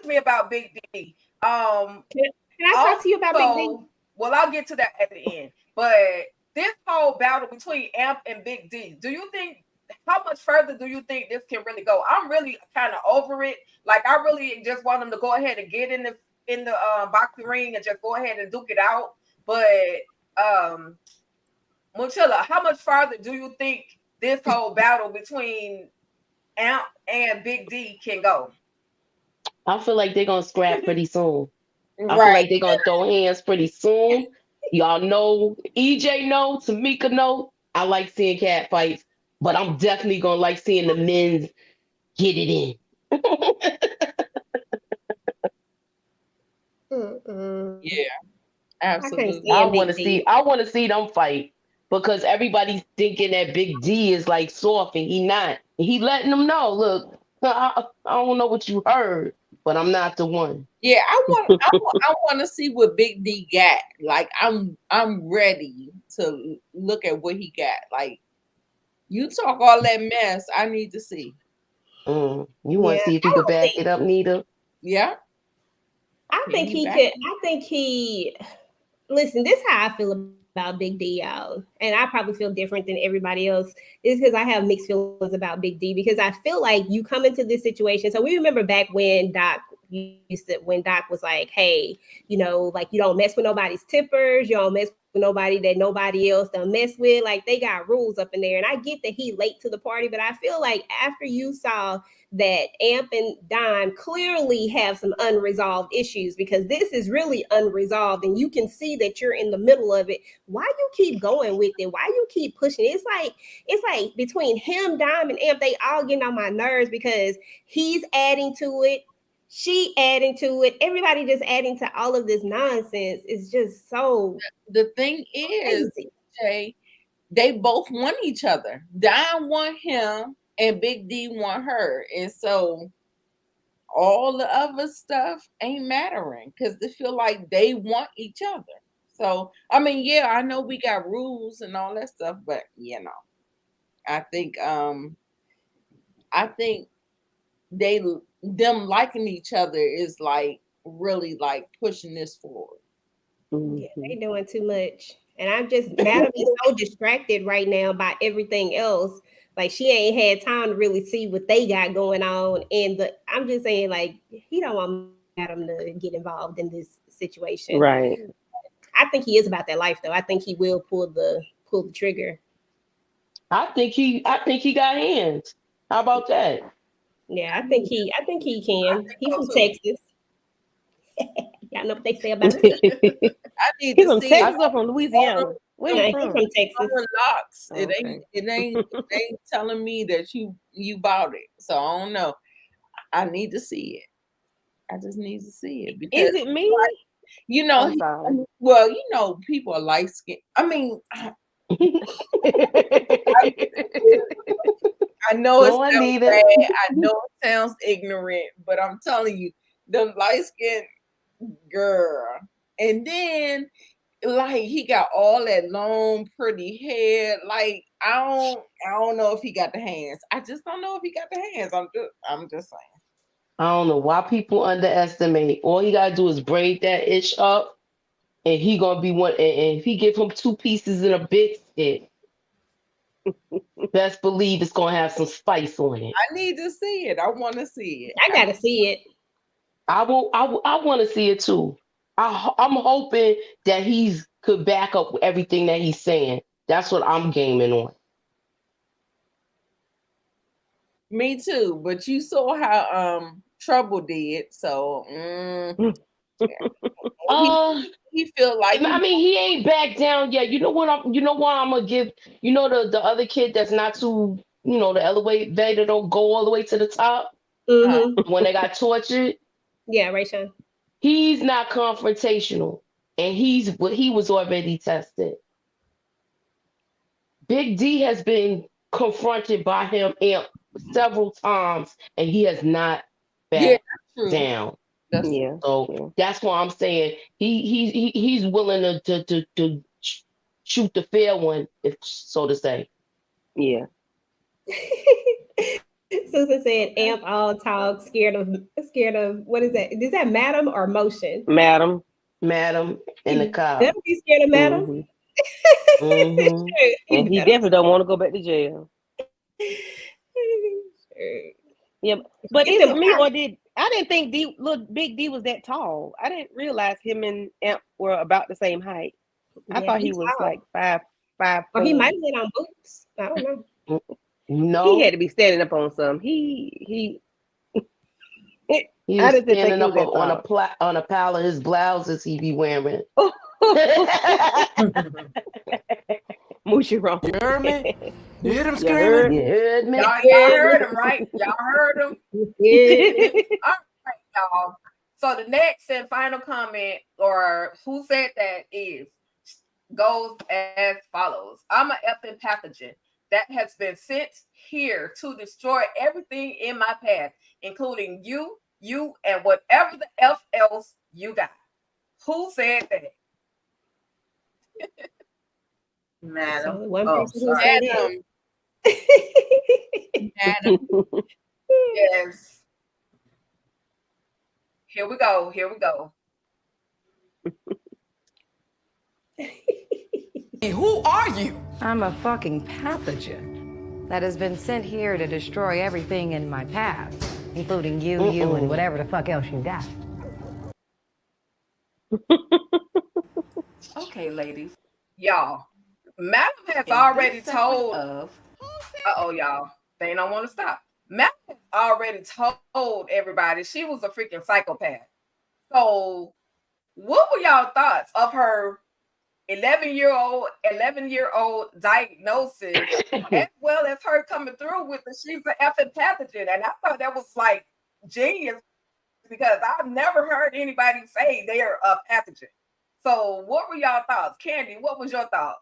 to me about Big D. Can I talk to you about Big D? Well, I'll get to that at the end. But this whole battle between Amp and Big D, how much further do you think this can really go? I'm really kind of over it. Like, I really just want them to go ahead and get in the boxing ring and just go ahead and duke it out. But Mochilla, how much farther do you think this whole battle between Amp and Big D can go? I feel like they're gonna scrap pretty soon. I feel like they're gonna throw hands pretty soon, Y'all know, EJ know, Tamika know. I like seeing cat fights, but I'm definitely gonna like seeing the men's get it in. Yeah, I can't absolutely. stand Big D. I want to see them fight because everybody's thinking that Big D is like soft and he not. He letting them know, look, I don't know what you heard, but I'm not the one. Yeah, I want to see what Big D got. Like, I'm ready to look at what he got. Like, you talk all that mess, I need to see. You want Yeah, to see if he I could don't back think. it up, Nita? Yeah, I can think he he back could. it? I think he. Listen, this is how I feel about Big D, y'all, and I probably feel different than everybody else. Is because I have mixed feelings about Big D because I feel like you come into this situation. So we remember back when Doc was like, "Hey, like you don't mess with nobody's tippers, you don't mess with nobody that nobody else don't mess with. Like they got rules up in there." And I get that he late to the party, but I feel like after you saw that Amp and Dime clearly have some unresolved issues because this is really unresolved and you can see that you're in the middle of it. Why you keep going with it? Why you keep pushing it? It's like between him, Dime, and Amp, they all getting on my nerves because he's adding to it. She adding to it. Everybody just adding to all of this nonsense. It's just so The thing is, crazy. Jay, they both want each other. Don want him and Big D want her. And so all the other stuff ain't mattering because they feel like they want each other. So I mean, yeah, I know we got rules and all that stuff, but I think them liking each other is like really like pushing this forward. Yeah, they doing too much. And I'm just Madam is so distracted right now by everything else. Like she ain't had time to really see what they got going on. And I'm just saying, like, he don't want Madam to get involved in this situation. Right. I think he is about that life though. I think he will pull the trigger. I think he got hands. How about that? Yeah, I think he can. He's from so. Texas. Y'all know what they say about it. I need He's to from see Texas or from Louisiana? Where Yeah, you he's from? from Texas. Locks. Okay. It ain't telling me that you bought it. So I don't know. I need to see it. I just need to see it because Is it me? I'm sorry. People are light skinned. I mean, I know it sounds bad. I know it sounds ignorant, but I'm telling you, the light skinned girl. And then like he got all that long, pretty hair. Like I don't know if he got the hands. I just don't know if he got the hands. I'm just saying. I don't know why people underestimate. All he gotta do is braid that ish up, and he gonna be one. And if he give him 2 pieces in a biscuit, best believe it's gonna have some spice on it. I need to see it. I want to see it. I gotta see it. I want to see it too. I'm hoping that he's could back up everything that he's saying. That's what I'm gaming on. Me too. But you saw how Trouble did. So he feel like I mean, he ain't back down yet. You know what? You know why I'm gonna give. You know the other kid that's not too. The elevator don't go all the way to the top. Mm-hmm. When they got tortured. Yeah, Rayshawn. He's not confrontational, and he was already tested. Big D has been confronted by him several times, and he has not backed down. That's why I'm saying he's willing to shoot the fair one, if so to say. Yeah. Susan said, "Amp all talk, scared of what is that? Is that Madam or Motion? Madam in the car. Never be scared of Madam. And he definitely don't want to go back to jail. Yeah, but is it me or I didn't think little Big D was that tall. I didn't realize him and Amp were about the same height. I thought he was like 5'5". Or he might have been on boots. I don't know. No, he had to be standing up on some. He was standing up on a pile of his blouses he be wearing. Moochie wrong. You heard me? You hear them You heard screaming? You heard me? Y'all heard him, right? Y'all heard him. All right, y'all. So the next and final comment, or who said that, goes as follows. I'm an effing pathogen that has been sent here to destroy everything in my path, including you, and whatever the F else you got. Who said that? Madam. Only one Oh, person who sorry. said it. Madam. Yes. Here we go. Hey, who are you? I'm a fucking pathogen that has been sent here to destroy everything in my path, including you, and whatever the fuck else you got. Okay, ladies. Y'all, Madam has already told y'all. They don't want to stop. Madam has already told everybody she was a freaking psychopath. So what were y'all thoughts of her 11-year-old diagnosis, as well as her coming through with the she's an effing pathogen? And I thought that was like genius, because I've never heard anybody say they're a pathogen. So what were y'all thoughts? Candy, what was your thought?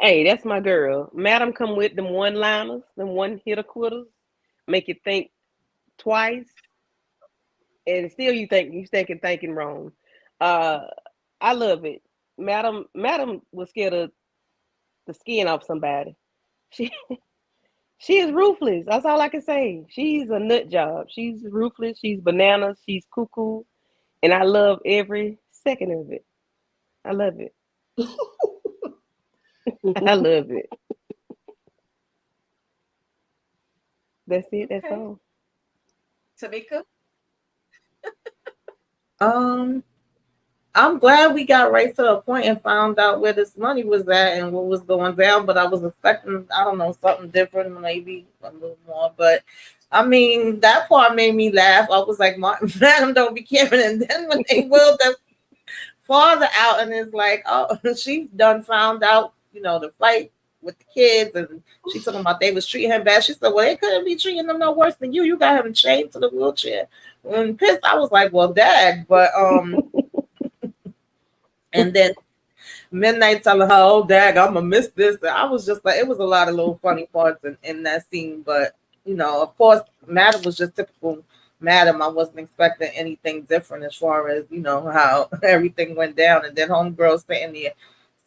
Hey, that's my girl. Madam come with them one-liners, them one-hitter quitters, make you think twice, and still you thinking wrong. I love it. Madam was scared of the skin off somebody. She is ruthless. That's all I can say. She's a nut job. She's ruthless. She's bananas. She's cuckoo, and I love every second of it. I love it. I love it. That's it. That's all. Tamika? I'm glad we got right to the point and found out where this money was at and what was going down, but I was expecting, I don't know, something different, maybe a little more. But I mean, that part made me laugh. I was like, Madam, don't be caring. And then when they wheeled the father out, and it's like, oh, she done found out, the fight with the kids, and she talking about they was treating him bad. She said, well, they couldn't be treating them no worse than you. You got him chained to the wheelchair. When pissed, I was like, well, Dad, but and then Midnight telling her, oh, Dad, I'm gonna miss this. I was just like, it was a lot of little funny parts in that scene, but of course, Madam was just typical Madam. I wasn't expecting anything different as far as how everything went down, and then homegirl sitting there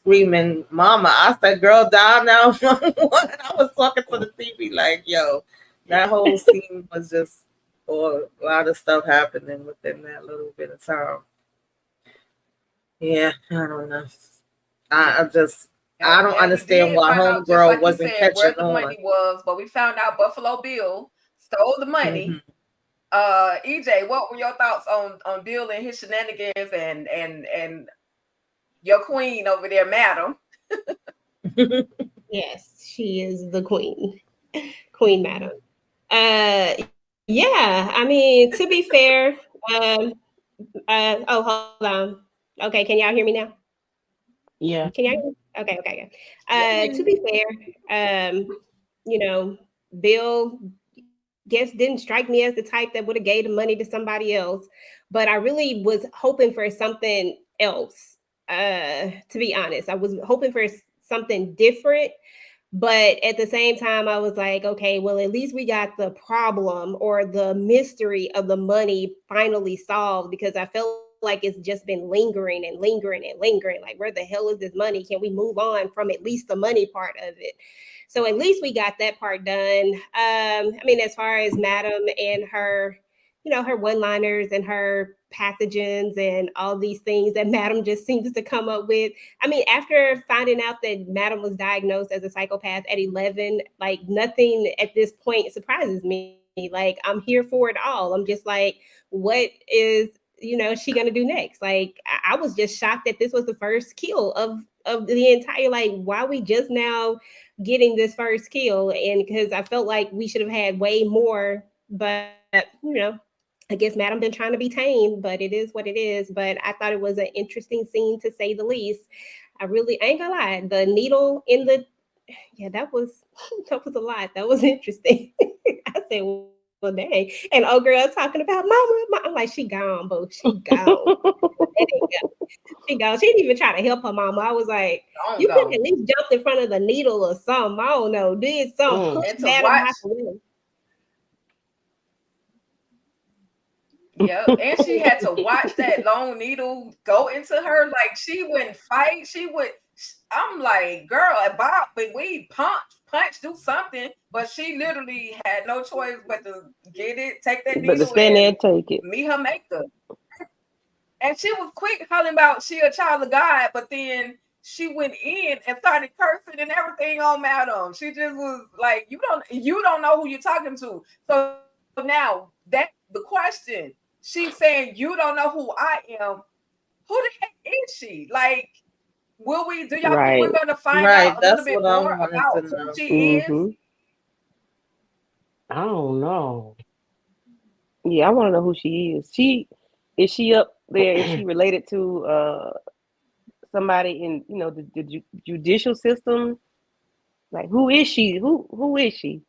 screaming, Mama. I said, girl, dial now. I was talking to the TV like, yo, that whole scene was just a lot of stuff happening within that little bit of time. Yeah, I don't know. I don't understand why homegirl wasn't catching where the on. money was, but we found out Buffalo Bill stole the money. EJ, what were your thoughts on Bill and his shenanigans and your queen over there, Madam? Yes, she is the queen. Queen Madam. Yeah, I mean, to be fair, oh, hold on. Okay, can y'all hear me now? Yeah. Can y'all hear me? Okay. To be fair, Bill didn't strike me as the type that would have gave the money to somebody else, but I really was hoping for something else. To be honest, I was hoping for something different. But at the same time, I was like, okay, well, at least we got the problem or the mystery of the money finally solved, because I felt like it's just been lingering. Like, where the hell is this money? Can we move on from at least the money part of it? So at least we got that part done. I mean, as far as Madam and her, her one-liners and her pathogens and all these things that Madam just seems to come up with. I mean, after finding out that Madam was diagnosed as a psychopath at 11, like, nothing at this point surprises me. Like, I'm here for it all. I'm just like, what is, she gonna do next? Like, I was just shocked that this was the first kill of the entire, like, why we just now getting this first kill? And because I felt like we should have had way more, but I guess Madam been trying to be tamed, but it is what it is. But I thought it was an interesting scene to say the least. I ain't gonna lie. The needle in the that was a lot. That was interesting. I said, well, dang. And old girl talking about mama. I'm like, she gone, boo. She gone. She gone. She didn't even try to help her mama. I was like, you could at least jump in front of the needle or something. I don't know. Did something. Push Madam out the way. Yeah, and she had to watch that long needle go into her. Like she wouldn't fight. I'm like, girl, Bob, but we punch, do something. But she literally had no choice but to get it, take that needle, but to stand there and take it. Meet her maker. And she was quick hollering about she a child of God, but then she went in and started cursing and everything on Madam. She just was like, you don't know who you're talking to. So now that's the question. She's saying, you don't know who I am. Who the heck is she? Like, do y'all think we're going to find out a little bit more about who she is? I don't know. Yeah, I want to know who she is. Is she up there? Is she related to somebody in the judicial system? Like, who is she? Who is she?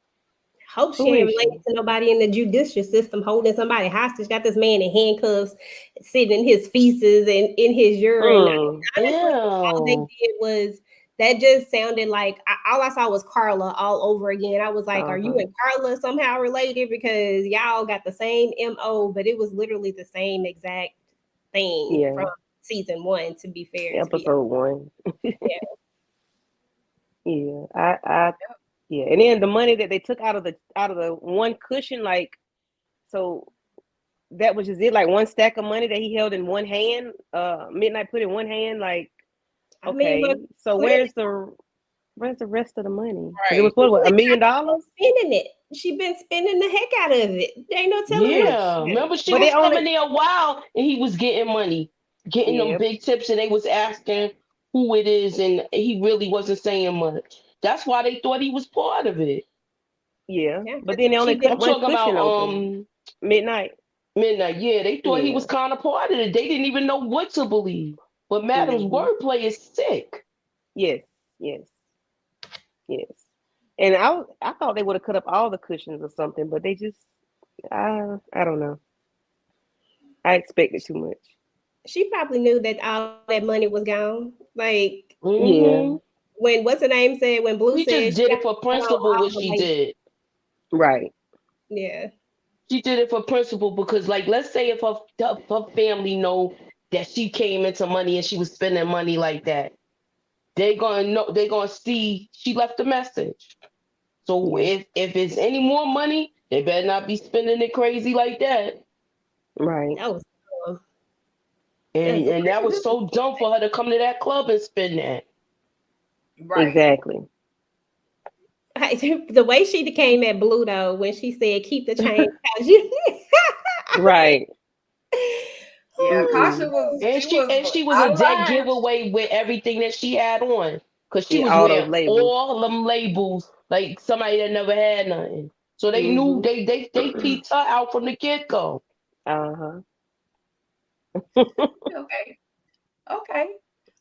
Hope she ain't related to nobody in the judicial system holding somebody hostage. Got this man in handcuffs, sitting in his feces and in his urine. Honestly, all they did was that just sounded like all I saw was Carla all over again. I was like, are you and Carla somehow related? Because y'all got the same MO, but it was literally the same exact thing from season 1, to be fair. Episode 1. Yeah, and then the money that they took out of the one cushion, like, so that was just it, like one stack of money that he held in one hand. Midnight put in one hand, like, okay. So where's the rest of the money? Right. It was what, $1 million? Spending it. She been spending the heck out of it. There ain't no telling. Yeah, remember she was coming there a while, and he was getting money, getting them big tips, and they was asking who it is, and he really wasn't saying much. That's why they thought he was part of it. Yeah, but then they only cut one cushion open. Midnight. Yeah, they thought he was kind of part of it. They didn't even know what to believe. But Madam's wordplay is sick. Yes. And I thought they would have cut up all the cushions or something, but they just, I don't know. I expected too much. She probably knew that all that money was gone. Like, when what's her name said, when Blue said just did it for principle, what she did. Right. Yeah. She did it for principle because, like, let's say if her family know that she came into money and she was spending money like that, they're gonna see she left a message. So if it's any more money, they better not be spending it crazy like that. Right. That was dumb. And that was so dumb for her to come to that club and spend that. Right. Exactly. The way she came at Blue though, when she said keep the change. Right. Yeah, Kasha was, she was a dead giveaway with everything that she had on, because she was wearing all them labels like somebody that never had nothing. So they knew they peeped her out from the get-go. Okay.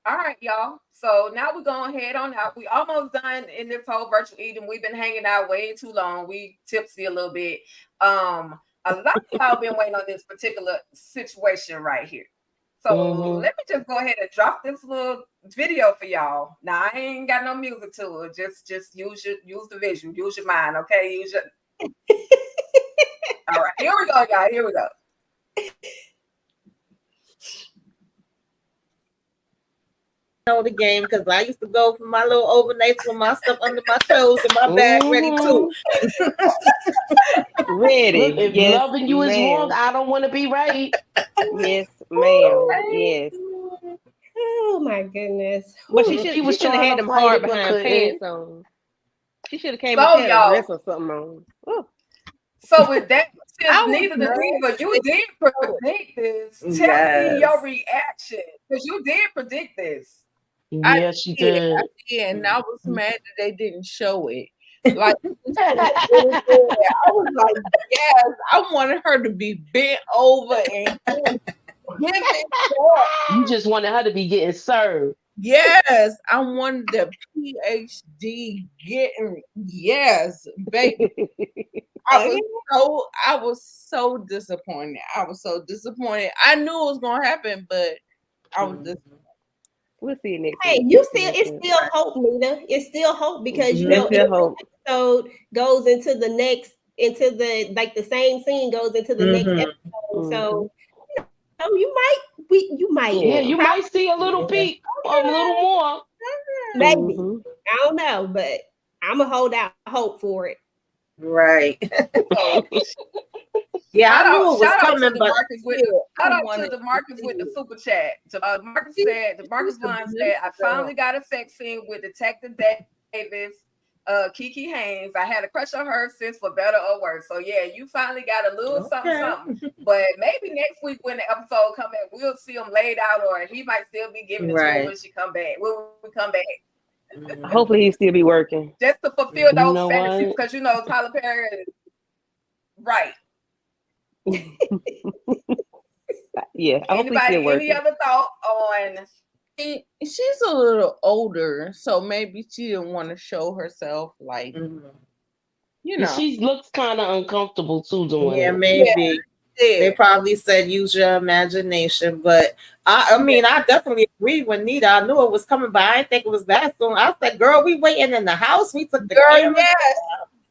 All right, y'all. So now we're going to head on out. We almost done in this whole virtual eating. We've been hanging out way too long. We tipsy a little bit. A lot of y'all been waiting on this particular situation right here. So let me just go ahead and drop this little video for y'all. Now I ain't got no music to it. Just use the visual. Use your mind, okay? Use your. All right, here we go, y'all. Here we go. Know the game because I used to go for my little overnights with my stuff under my toes and my bag ready too. Ready. If loving you is wrong, I don't want to be right. Yes, ma'am. Yes. Oh my goodness. But she should have had them hard behind pants on. She should have came and had a dress or something on. Ooh. So with that, since neither the diva, you did predict this. Tell me your reaction, because you did predict this. Yeah, she did. I did, and I was mad that they didn't show it. Like, I was like, yes, I wanted her to be bent over and give it up. You just wanted her to be getting served. Yes, I wanted the PhD getting, yes, baby. I was so disappointed. I was so disappointed. I knew it was gonna happen, but I was disappointed. We'll see you next Hey, week. it's still hope, Nina. It's still hope because you know It's still hope. episode goes into the next, into the like the same scene goes into the next episode. So you might, Yeah, you might see a little peek, a little more. Maybe. I don't know, but I'm gonna hold out hope for it. Right. Yeah, I knew it was coming, but shout out to the Marcus with the super chat. Marcus Vaughn said, I finally got a sex scene with Detective Davis, Kiki Haynes. I had a crush on her since, for better or worse. So yeah, you finally got a little something. But maybe next week when the episode come back, we'll see him laid out, or he might still be giving it to her when she come back. When we come back. Hopefully he still be working. Just to fulfill those fantasies, because you know Tyler Perry is right. Yeah. Any other thought on? She's a little older, so maybe she didn't want to show herself, like, you know. She looks kind of uncomfortable too doing yeah, it. maybe. Yeah. They probably said use your imagination, but I mean, I definitely agree with Nita. I knew it was coming, but I didn't think it was that soon. I said, "Girl, we waiting in the house. We took the camera." Yes.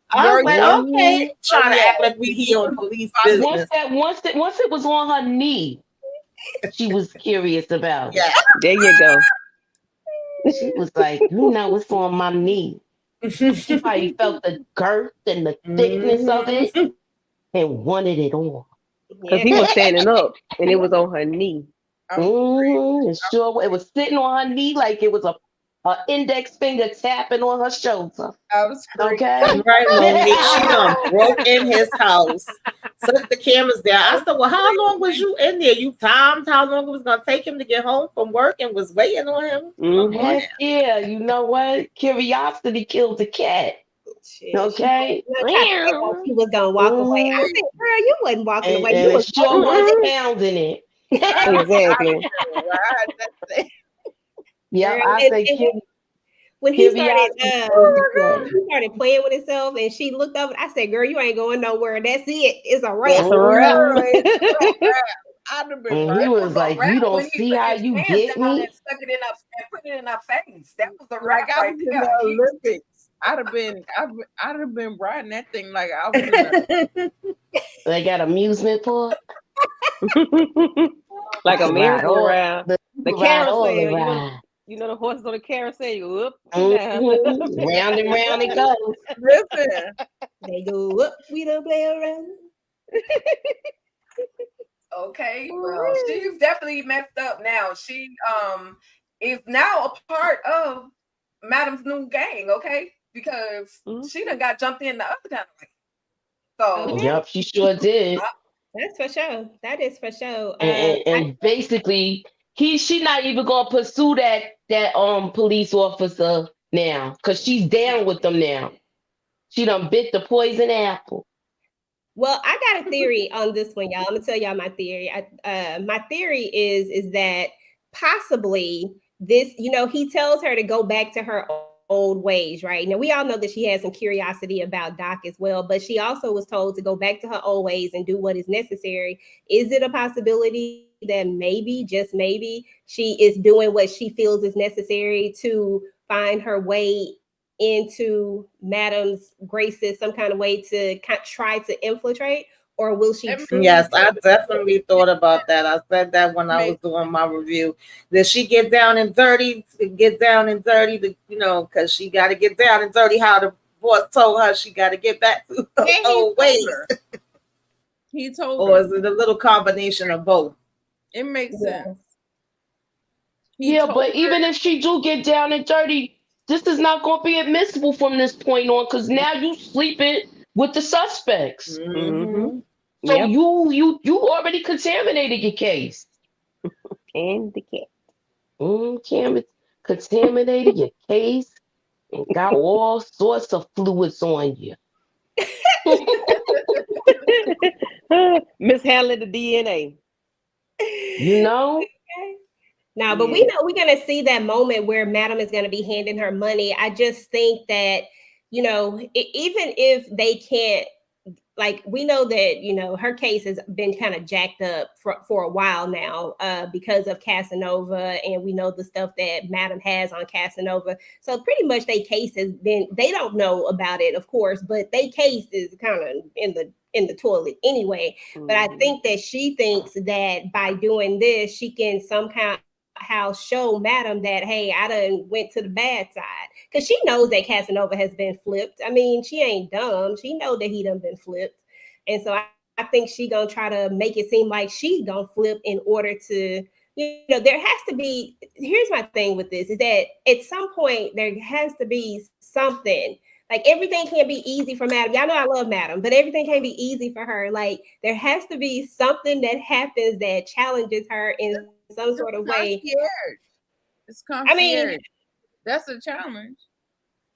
I was like, "Okay," trying to act like we here on police business. Once it was on her knee, she was curious about it. Yeah, there you go. She was like, "You know what's on my knee?" She probably felt the girth and the thickness of it and wanted it on. Because he was standing up and it was on her knee. Sure, it was sitting on her knee like it was a index finger tapping on her shoulder. I was okay. Right, Monique. She done broke in his house, took the cameras there. I said, "Well, how long was you in there? You timed how long it was gonna take him to get home from work and was waiting on him?" Heck yeah, you know what? Curiosity killed the cat. Okay. She was gonna walk away. I said, "Girl, you wasn't walking away. You was sure was pounding it." Exactly. Yeah, I think when he started playing with himself, and she looked up, I said, "Girl, you ain't going nowhere. That's it. It's a wrap." That's a wrap. He was like, "You don't see how you get me?" And stuck it in her and put it in her face. That was a wrap I right was in there. the Olympics. I'd have been riding that thing like I was. They got amusement park, like a merry-go-round. The carousel. You know the horses on the carousel. You go up, round and round it goes. Listen, they go up. We don't play around. Okay, well, she's definitely messed up now. She is now a part of Madam's new gang. Okay, because she done got jumped in the other kind of way. So yep, she sure did. That's for sure. That is for sure. And basically, she not even gonna pursue that police officer now, because she's down with them now. She done bit the poison apple. Well, I got a theory on this one, y'all. I'm gonna tell y'all my theory. My theory is that possibly this, he tells her to go back to her old ways, right? Now, we all know that she has some curiosity about Doc as well, but she also was told to go back to her old ways and do what is necessary. Is it a possibility that maybe, just maybe, she is doing what she feels is necessary to find her way into Madam's graces, some kind of way to try to infiltrate? Or will she? Yes, I definitely thought about that. I said that when I was doing my review. Did she get down and dirty? Because she got to get down and dirty. How the boss told her she got to get back to her old ways. He told her. Or is it a little combination of both? It makes sense. Yeah, but even if she do get down and dirty, this is not going to be admissible from this point on, because now you sleeping with the suspects. Mm-hmm. So you already contaminated your case. And the cat. Contaminated your case Got all sorts of fluids on you. Mishandling the DNA. You know? No, but we know we're going to see that moment where Madam is going to be handing her money. I just think that, you know, even if they can't, like, we know that, you know, her case has been kind of jacked up for a while now because of Casanova. And we know the stuff that Madam has on Casanova. So pretty much their case has been, they don't know about it, of course, but their case is kind of in the toilet anyway. But I think that she thinks that by doing this, she can somehow show Madam that, hey, I done went to the bad side, because she knows that Casanova has been flipped. I mean, she ain't dumb. She know that he done been flipped. And so I think she gonna try to make it seem like she gonna flip in order to, you know, there has to be, here's my thing with this, is that at some point there has to be something. Like, everything can't be easy for Madam. Y'all know I love Madam, but everything can't be easy for her. Like, there has to be something that happens that challenges her in some sort of way. It's concierge. I mean, that's a challenge.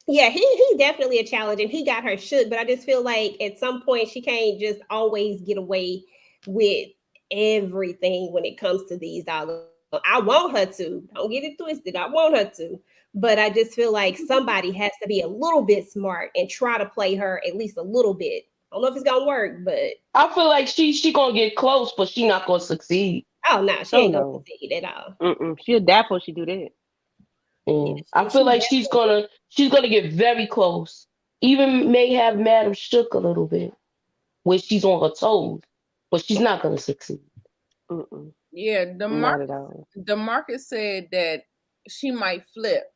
Yeah, he definitely a challenge, and he got her shook. But I just feel like at some point she can't just always get away with everything when it comes to these dollars. I want her to. Don't get it twisted. I want her to. But I just feel like somebody has to be a little bit smart and try to play her at least a little bit. I don't know if it's gonna work, but I feel like she gonna get close, but she not gonna succeed. Oh no, she ain't gonna succeed at all. She'll die before she do that. I feel like she's gonna get very close. Even may have Madam shook a little bit, where she's on her toes, but she's not gonna succeed. Yeah, the market said that she might flip.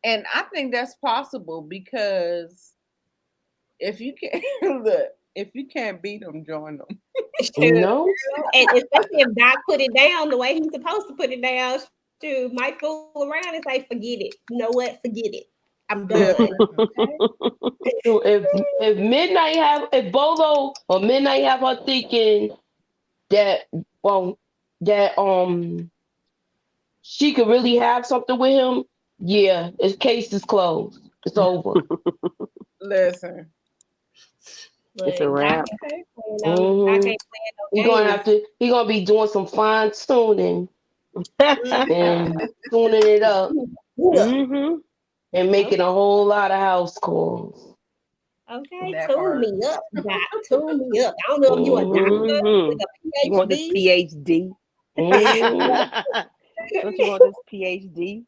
And I think that's possible, because if you can't look, if you can't beat them, join them. You know, and especially if Doc put it down the way he's supposed to put it down, dude, might fool around and say, "Forget it. You know what? Forget it. I'm done." So if Midnight if Bolo or Midnight have her thinking that she could really have something with him, yeah, his case is closed. It's over. Listen, it's a wrap. He's gonna be doing some fine tuning and tuning it up and making a whole lot of house calls. Okay, tune me up, Doc. Tune me up. I don't know if you a doctor with a PhD. You want this PhD? Don't you want this PhD?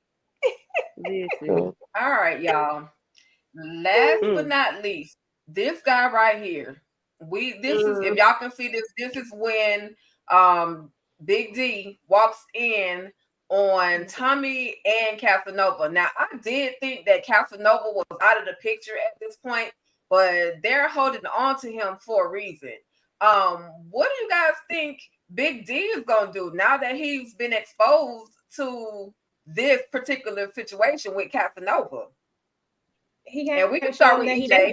Listen. All right, y'all. Last but not least, this guy right here. This is, if y'all can see this is when Big D walks in on Tommy and Casanova. Now, I did think that Casanova was out of the picture at this point, but they're holding on to him for a reason. What do you guys think Big D is gonna do now that he's been exposed to this particular situation with Casanova? And we can start with EJ.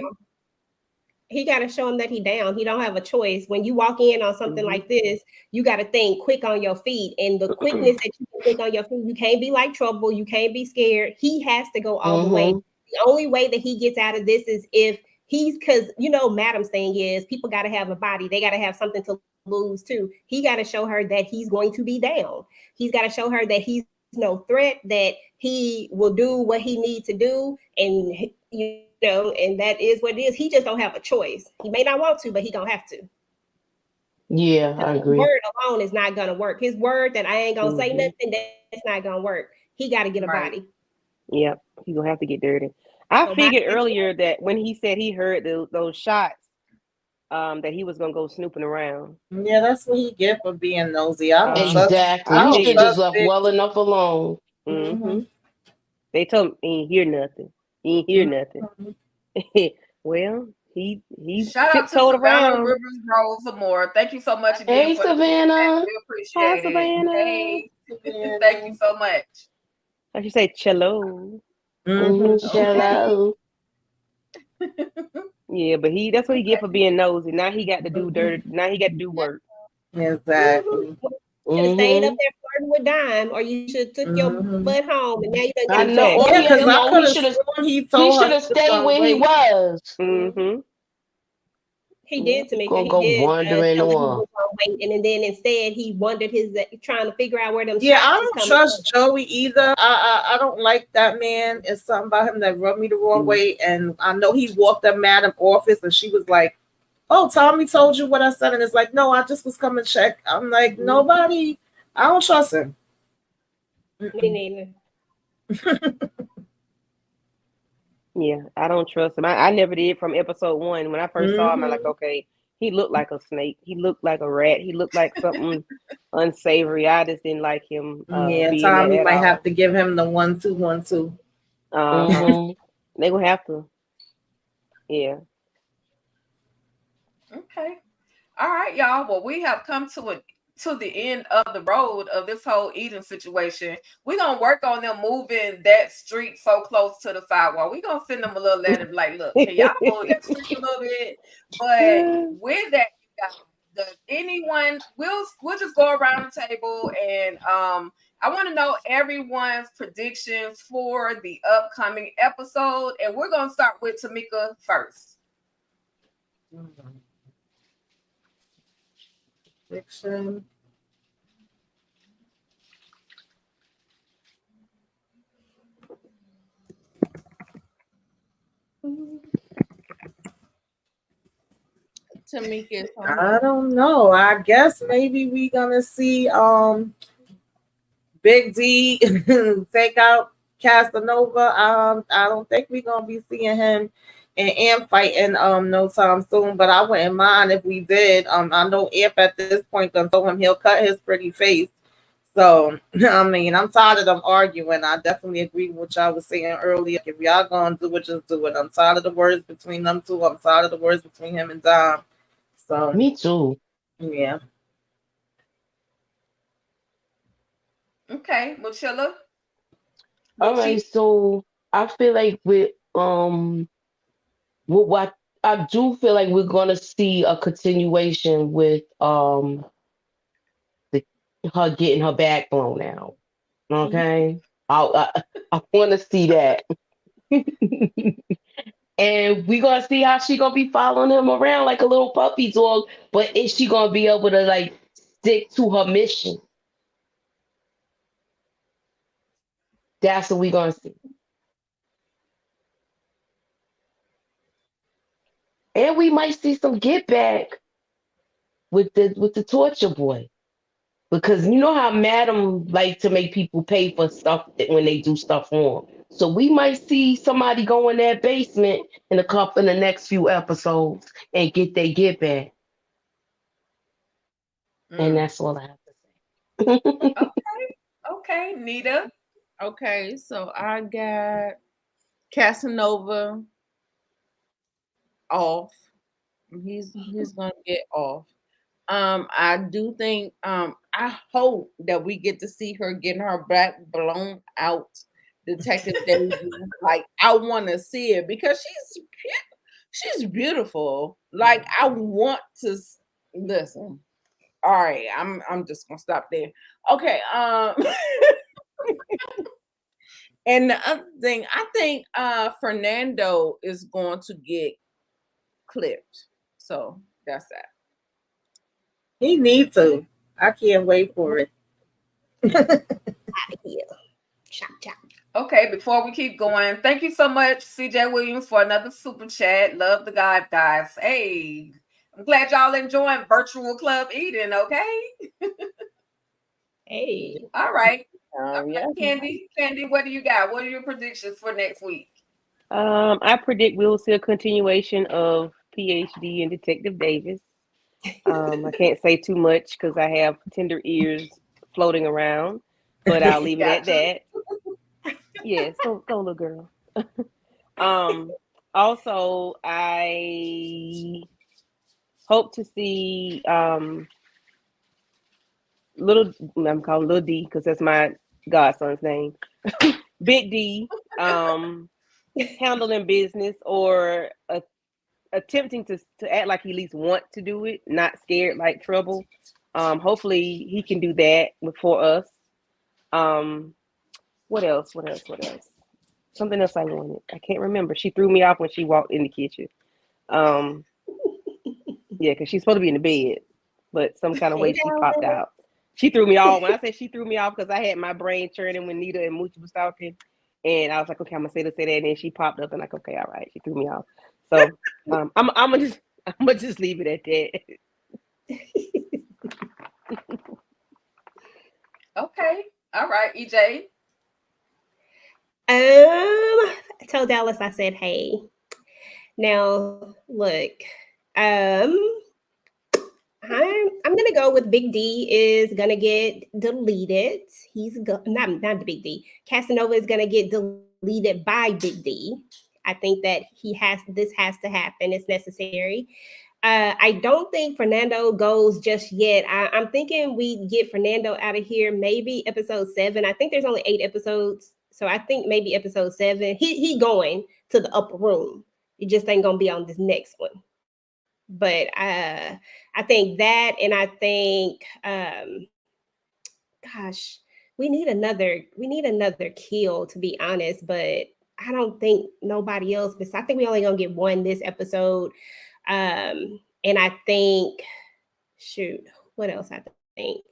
He got to show him that he down. He don't have a choice. When you walk in on something like this, you got to think quick on your feet. And the quickness that you can think on your feet, you can't be like trouble. You can't be scared. He has to go all the way. The only way that he gets out of this is if because, you know, Madam's thing is people got to have a body. They got to have something to lose too. He got to show her that he's going to be down. He's got to show her that he's no threat, that he will do what he needs to do. And, you know, and that is what it is. He just don't have a choice. He may not want to, but he gonna have to. Yeah, I agree. His word alone is not gonna work. His word that I ain't gonna say nothing, that's not gonna work. He got to get a body. Yep, he's gonna have to get dirty. I figured earlier that when he said he heard those shots, that he was gonna go snooping around. Yeah, that's what he get for being nosy. Exactly. He should just left well enough alone. They told him he ain't hear nothing. He ain't hear nothing. Well, he shout out to Savannah Rivers Rose Amore. Thank you so much again. Hey, Savannah. We appreciate it. Savannah. Hey, thank you so much. I should say cello. Cello. Yeah, but that's what he get for being nosy. Now he got to do dirt. Now he got to do work. Exactly. Should have stayed up there starting with Dime, or you should took your butt home, and now you done I got know. a Yeah, because I no, could he have should have. sworn he He told her should have he was stayed gonna where he wait. was. Mm-hmm. He did, Tamika. Gonna He go did wandering tell her he on. was gonna wait, and then instead he wondered trying to figure out where them Yeah, I shots is don't coming trust from. Joey either. I don't like that man. It's something about him that rubbed me the wrong way. And I know he walked up Madam office and she was like, "Oh, Tommy told you what I said." And it's like, "No, I just was coming to check." I'm like, nobody, I don't trust him. Me neither. Yeah, I don't trust him. I never did from episode 1. When I first saw him, I'm like, okay, he looked like a snake. He looked like a rat. He looked like something unsavory. I just didn't like him Yeah, being Tommy that might at have to give him the 1-2-1-2. all. They will have to. Yeah. Okay. All right, y'all. Well, we have come to the end of the road of this whole Eden situation. We're gonna work on them moving that street so close to the sidewalk. We're gonna send them a little letter like, look, can y'all move that street a little bit? But with that, you guys, does anyone we'll just go around the table and I want to know everyone's predictions for the upcoming episode. And we're gonna start with Tamika first. Fiction. Tamika, I don't know. I guess maybe we gonna see Big D take out Casanova. I don't think we're gonna be seeing him and Amp fighting no time soon, but I wouldn't mind if we did. I know Amp at this point done told him he'll cut his pretty face. So I mean, I'm tired of them arguing. I definitely agree with what y'all was saying earlier. If y'all gonna do it, just do it. I'm tired of the words between them two. I'm tired of the words between him and Dom. So Me too. Yeah. Okay, Mochilla. All right, so I feel like with what I do feel like we're gonna see a continuation with her getting her back blown out. Okay, I want to see that, and we gonna see how she gonna be following him around like a little puppy dog. But is she gonna be able to like stick to her mission? That's what we gonna see. And we might see some get back with the torture boy. Because you know how Madam like to make people pay for stuff when they do stuff wrong. So we might see somebody go in that basement in the next few episodes and get their get back. And that's all I have to say. Okay, Nita. Okay, so I got Casanova off. He's gonna get off. I do think I hope that we get to see her getting her back blown out, Detective Daisy. Like I want to see it because she's beautiful. Like I want to listen. All right, I'm just gonna stop there. Okay, and the other thing, I think Fernando is going to get clipped. So that's that. He needs to. I can't wait for it. Chop, chop. Okay, before we keep going, thank you so much, CJ Williams, for another super chat. Love the guys. Hey, I'm glad y'all enjoying Virtual Club Eden, okay? Hey. All right. Yeah. Candy, what do you got? What are your predictions for next week? I predict we'll see a continuation of PhD and Detective Davis. I can't say too much because I have tender ears floating around, but I'll leave it at that. Yes, go little girl. Also, I hope to see I'm calling Little D because that's my godson's name. Big D handling business or attempting to act like he at least want to do it, not scared like trouble. Hopefully he can do that for us. What else? What else? What else? Something else I wanted. I can't remember. She threw me off when she walked in the kitchen. Yeah, because she's supposed to be in the bed, but some kind of way she popped out. She threw me off. When I say she threw me off, because I had my brain churning when Nita and Moochie was talking, and I was like, okay, I'm gonna say this, say that, and then she popped up, and like, okay, all right, she threw me off. So I'm gonna just leave it at that. Okay, all right, EJ. I told Dallas I said, hey. Now, look, I'm gonna go with Big D is gonna get deleted. Not Big D. Casanova is gonna get deleted by Big D. I think that this has to happen. It's necessary. I don't think Fernando goes just yet. I'm thinking we get Fernando out of here maybe episode 7. I think there's only 8 episodes, so I think maybe episode 7. He going to the upper room. He just ain't gonna be on this next one. But I think that, and I think, gosh, we need another kill, to be honest. But I don't think nobody else. But I think we only gonna get one this episode. And I think, shoot, what else I think?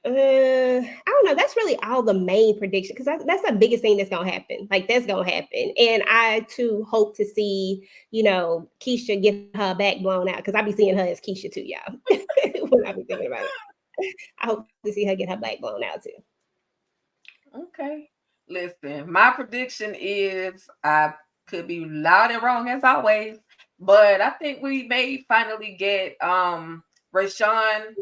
I don't know. That's really all the main prediction, because that's the biggest thing that's gonna happen. Like, that's gonna happen, and I too hope to see, Keisha get her back blown out, because I be seeing her as Keisha too, y'all. When I be thinking about it, I hope to see her get her back blown out too. Okay, listen, my prediction is, I could be loud and wrong as always, but I think we may finally get Rayshawn.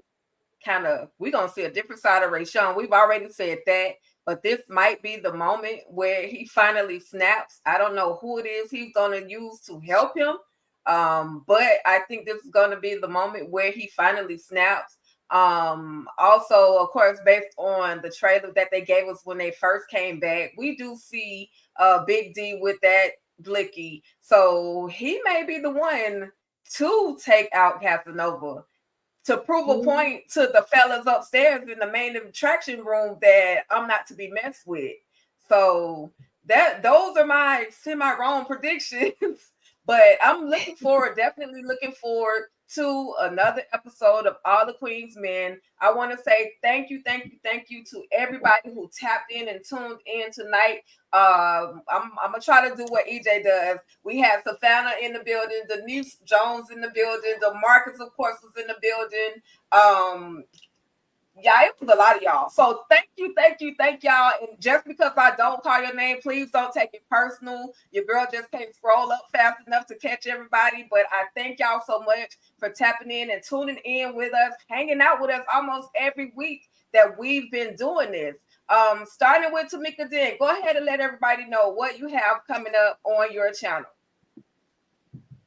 We're gonna see a different side of Rayshawn. We've already said that, but this might be the moment where he finally snaps. I don't know who it is he's gonna use to help him, but I think this is gonna be the moment where he finally snaps. Also, of course, based on the trailer that they gave us when they first came back, we do see Big D with that blicky, so he may be the one to take out Casanova, to prove a point to the fellas upstairs in the main attraction room that I'm not to be messed with. So those are my semi-wrong predictions. But I'm definitely looking forward to another episode of All the Queen's Men. I want to say thank you to everybody who tapped in and tuned in tonight. I'm gonna try to do what EJ does. We had Savannah in the building, Denise Jones in the building, the Marcus, of course, was in the building. Yeah, it was a lot of y'all. So thank you, y'all. And just because I don't call your name, please don't take it personal. Your girl just can't scroll up fast enough to catch everybody. But I thank y'all so much for tapping in and tuning in with us, hanging out with us almost every week that we've been doing this. Starting with Tamika Den, go ahead and let everybody know what you have coming up on your channel.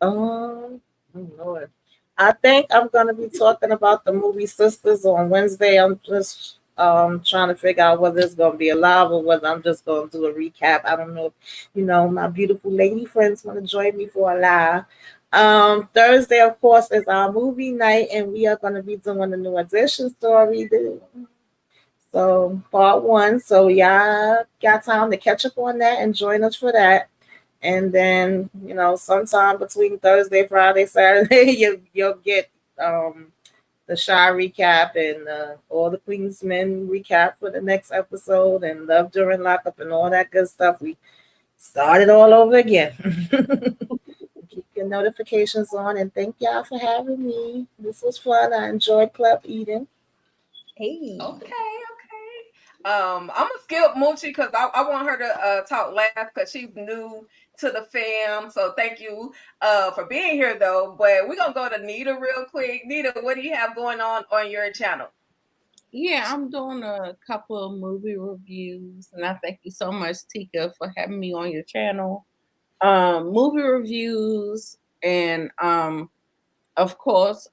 Oh Lord. I think I'm going to be talking about the movie Sisters on Wednesday. I'm just trying to figure out whether it's going to be a live or whether I'm just going to do a recap. I don't know if, my beautiful lady friends want to join me for a live. Thursday, of course, is our movie night, and we are going to be doing the New Edition story. So, part 1. So, y'all got time to catch up on that and join us for that. And then, sometime between Thursday, Friday, Saturday, you'll get the Shy recap and all the Queen's Men recap for the next episode, and Love During Lockup and all that good stuff. We started all over again. Keep your notifications on, and thank y'all for having me. This was fun. I enjoyed Club Eden. Hey. Okay. I'm gonna skip Moochie because I want her to talk last because she's new to the fam. So thank you for being here though. But we're gonna go to Nita real quick. Nita, what do you have going on your channel? Yeah, I'm doing a couple of movie reviews, and I thank you so much, Tika, for having me on your channel. Movie reviews, and of course,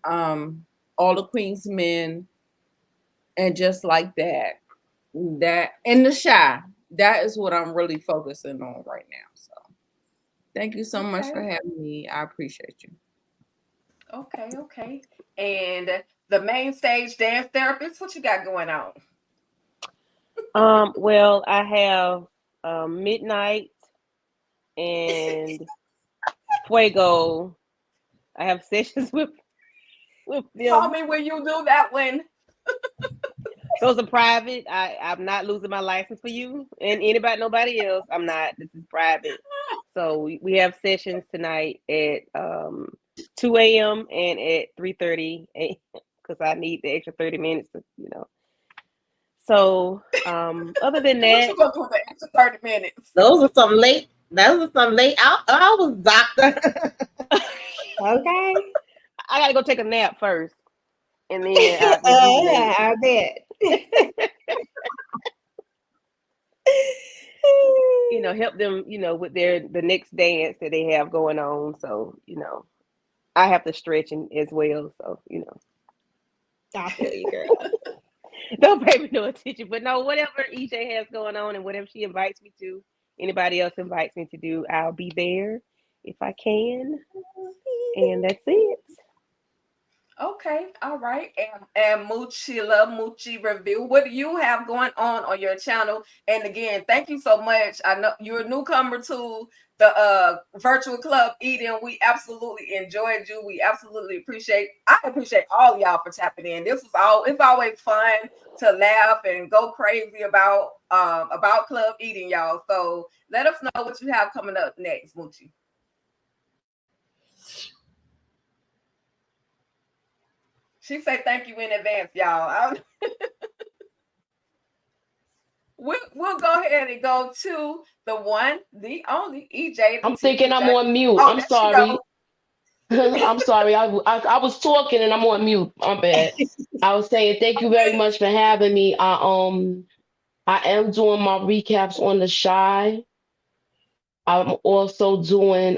All the Queen's Men, and just like that. That and the Shy. That is what I'm really focusing on right now. So thank you so much for having me. I appreciate you. Okay. And the main stage dance therapist, what you got going on? Well, I have Midnight and Fuego. I have sessions with them. Call me when you do that one. Those are private. I'm not losing my license for you and nobody else. I'm not. This is private. So we have sessions tonight at 2 a.m. and at 3:30 because I need the extra 30 minutes to, So other than What that, you gonna do with the extra 30 minutes? Those are some late hours, doctor. Okay. I gotta go take a nap first. And then I bet. Help them, with the next dance that they have going on. So, I have to stretch as well. So, I feel you, girl. Don't pay me no attention. But no, whatever EJ has going on and whatever she invites me to, anybody else invites me to do, I'll be there if I can. And that's it. Okay, all right. And Moochie review. What do you have going on your channel? And again, thank you so much. I know you're a newcomer to the virtual club Eden. We absolutely enjoyed you. We absolutely I appreciate all y'all for tapping in. It's always fun to laugh and go crazy about Club Eden, y'all. So let us know what you have coming up next, Moochie. She said thank you in advance, y'all. We'll go ahead and go to the one, the only EJ. I'm thinking I'm on mute. I'm sorry. I'm sorry. I was talking and I'm on mute. I'm bad. I was saying thank you very much for having me. I am doing my recaps on the Shy. I'm also doing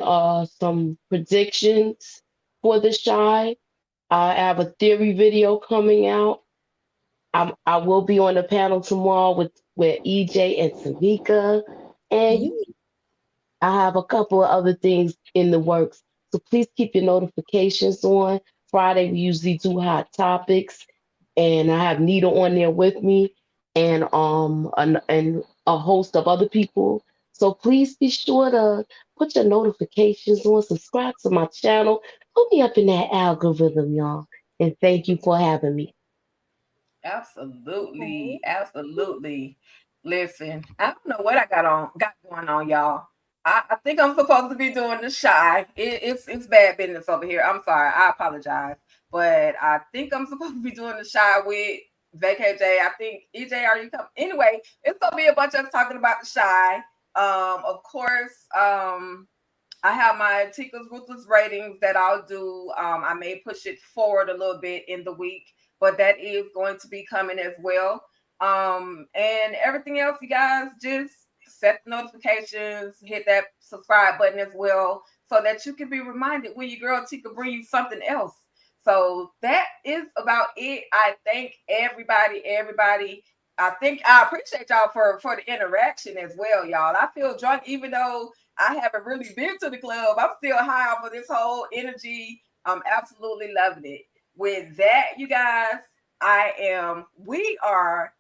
some predictions for the Shy. I have a theory video coming out. I will be on the panel tomorrow with EJ and Samika, and I have a couple of other things in the works. So please keep your notifications on. Friday we usually do hot topics, and I have Nita on there with me, and a host of other people. So please be sure to put your notifications on, subscribe to my channel, put me up in that algorithm, y'all. And thank you for having me. Absolutely. Listen, I don't know what I got going on, y'all. I think I'm supposed to be doing the Shy. It's bad business over here. I'm sorry. I apologize. But I think I'm supposed to be doing the Shy with VKJ. I think EJ, are you coming? Anyway, it's gonna be a bunch of us talking about the Shy. Of course, I have my Tika's Ruthless ratings that I'll do. I may push it forward a little bit in the week, but that is going to be coming as well. And everything else, you guys, just set the notifications, hit that subscribe button as well, so that you can be reminded when your girl Tika bring you something else. So that is about it. I thank everybody. I appreciate y'all for the interaction as well, y'all. I feel drunk, even though I haven't really been to the club. I'm still high off of this whole energy. I'm absolutely loving it. With that, you guys, we are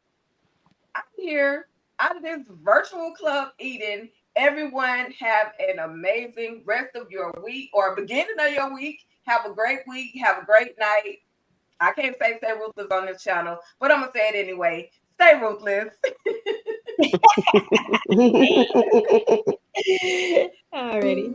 out here out of this virtual club Eden. Everyone have an amazing rest of your week or beginning of your week. Have a great week. Have a great night. I can't say stay ruthless on this channel, but I'm going to say it anyway. Stay ruthless. Alrighty.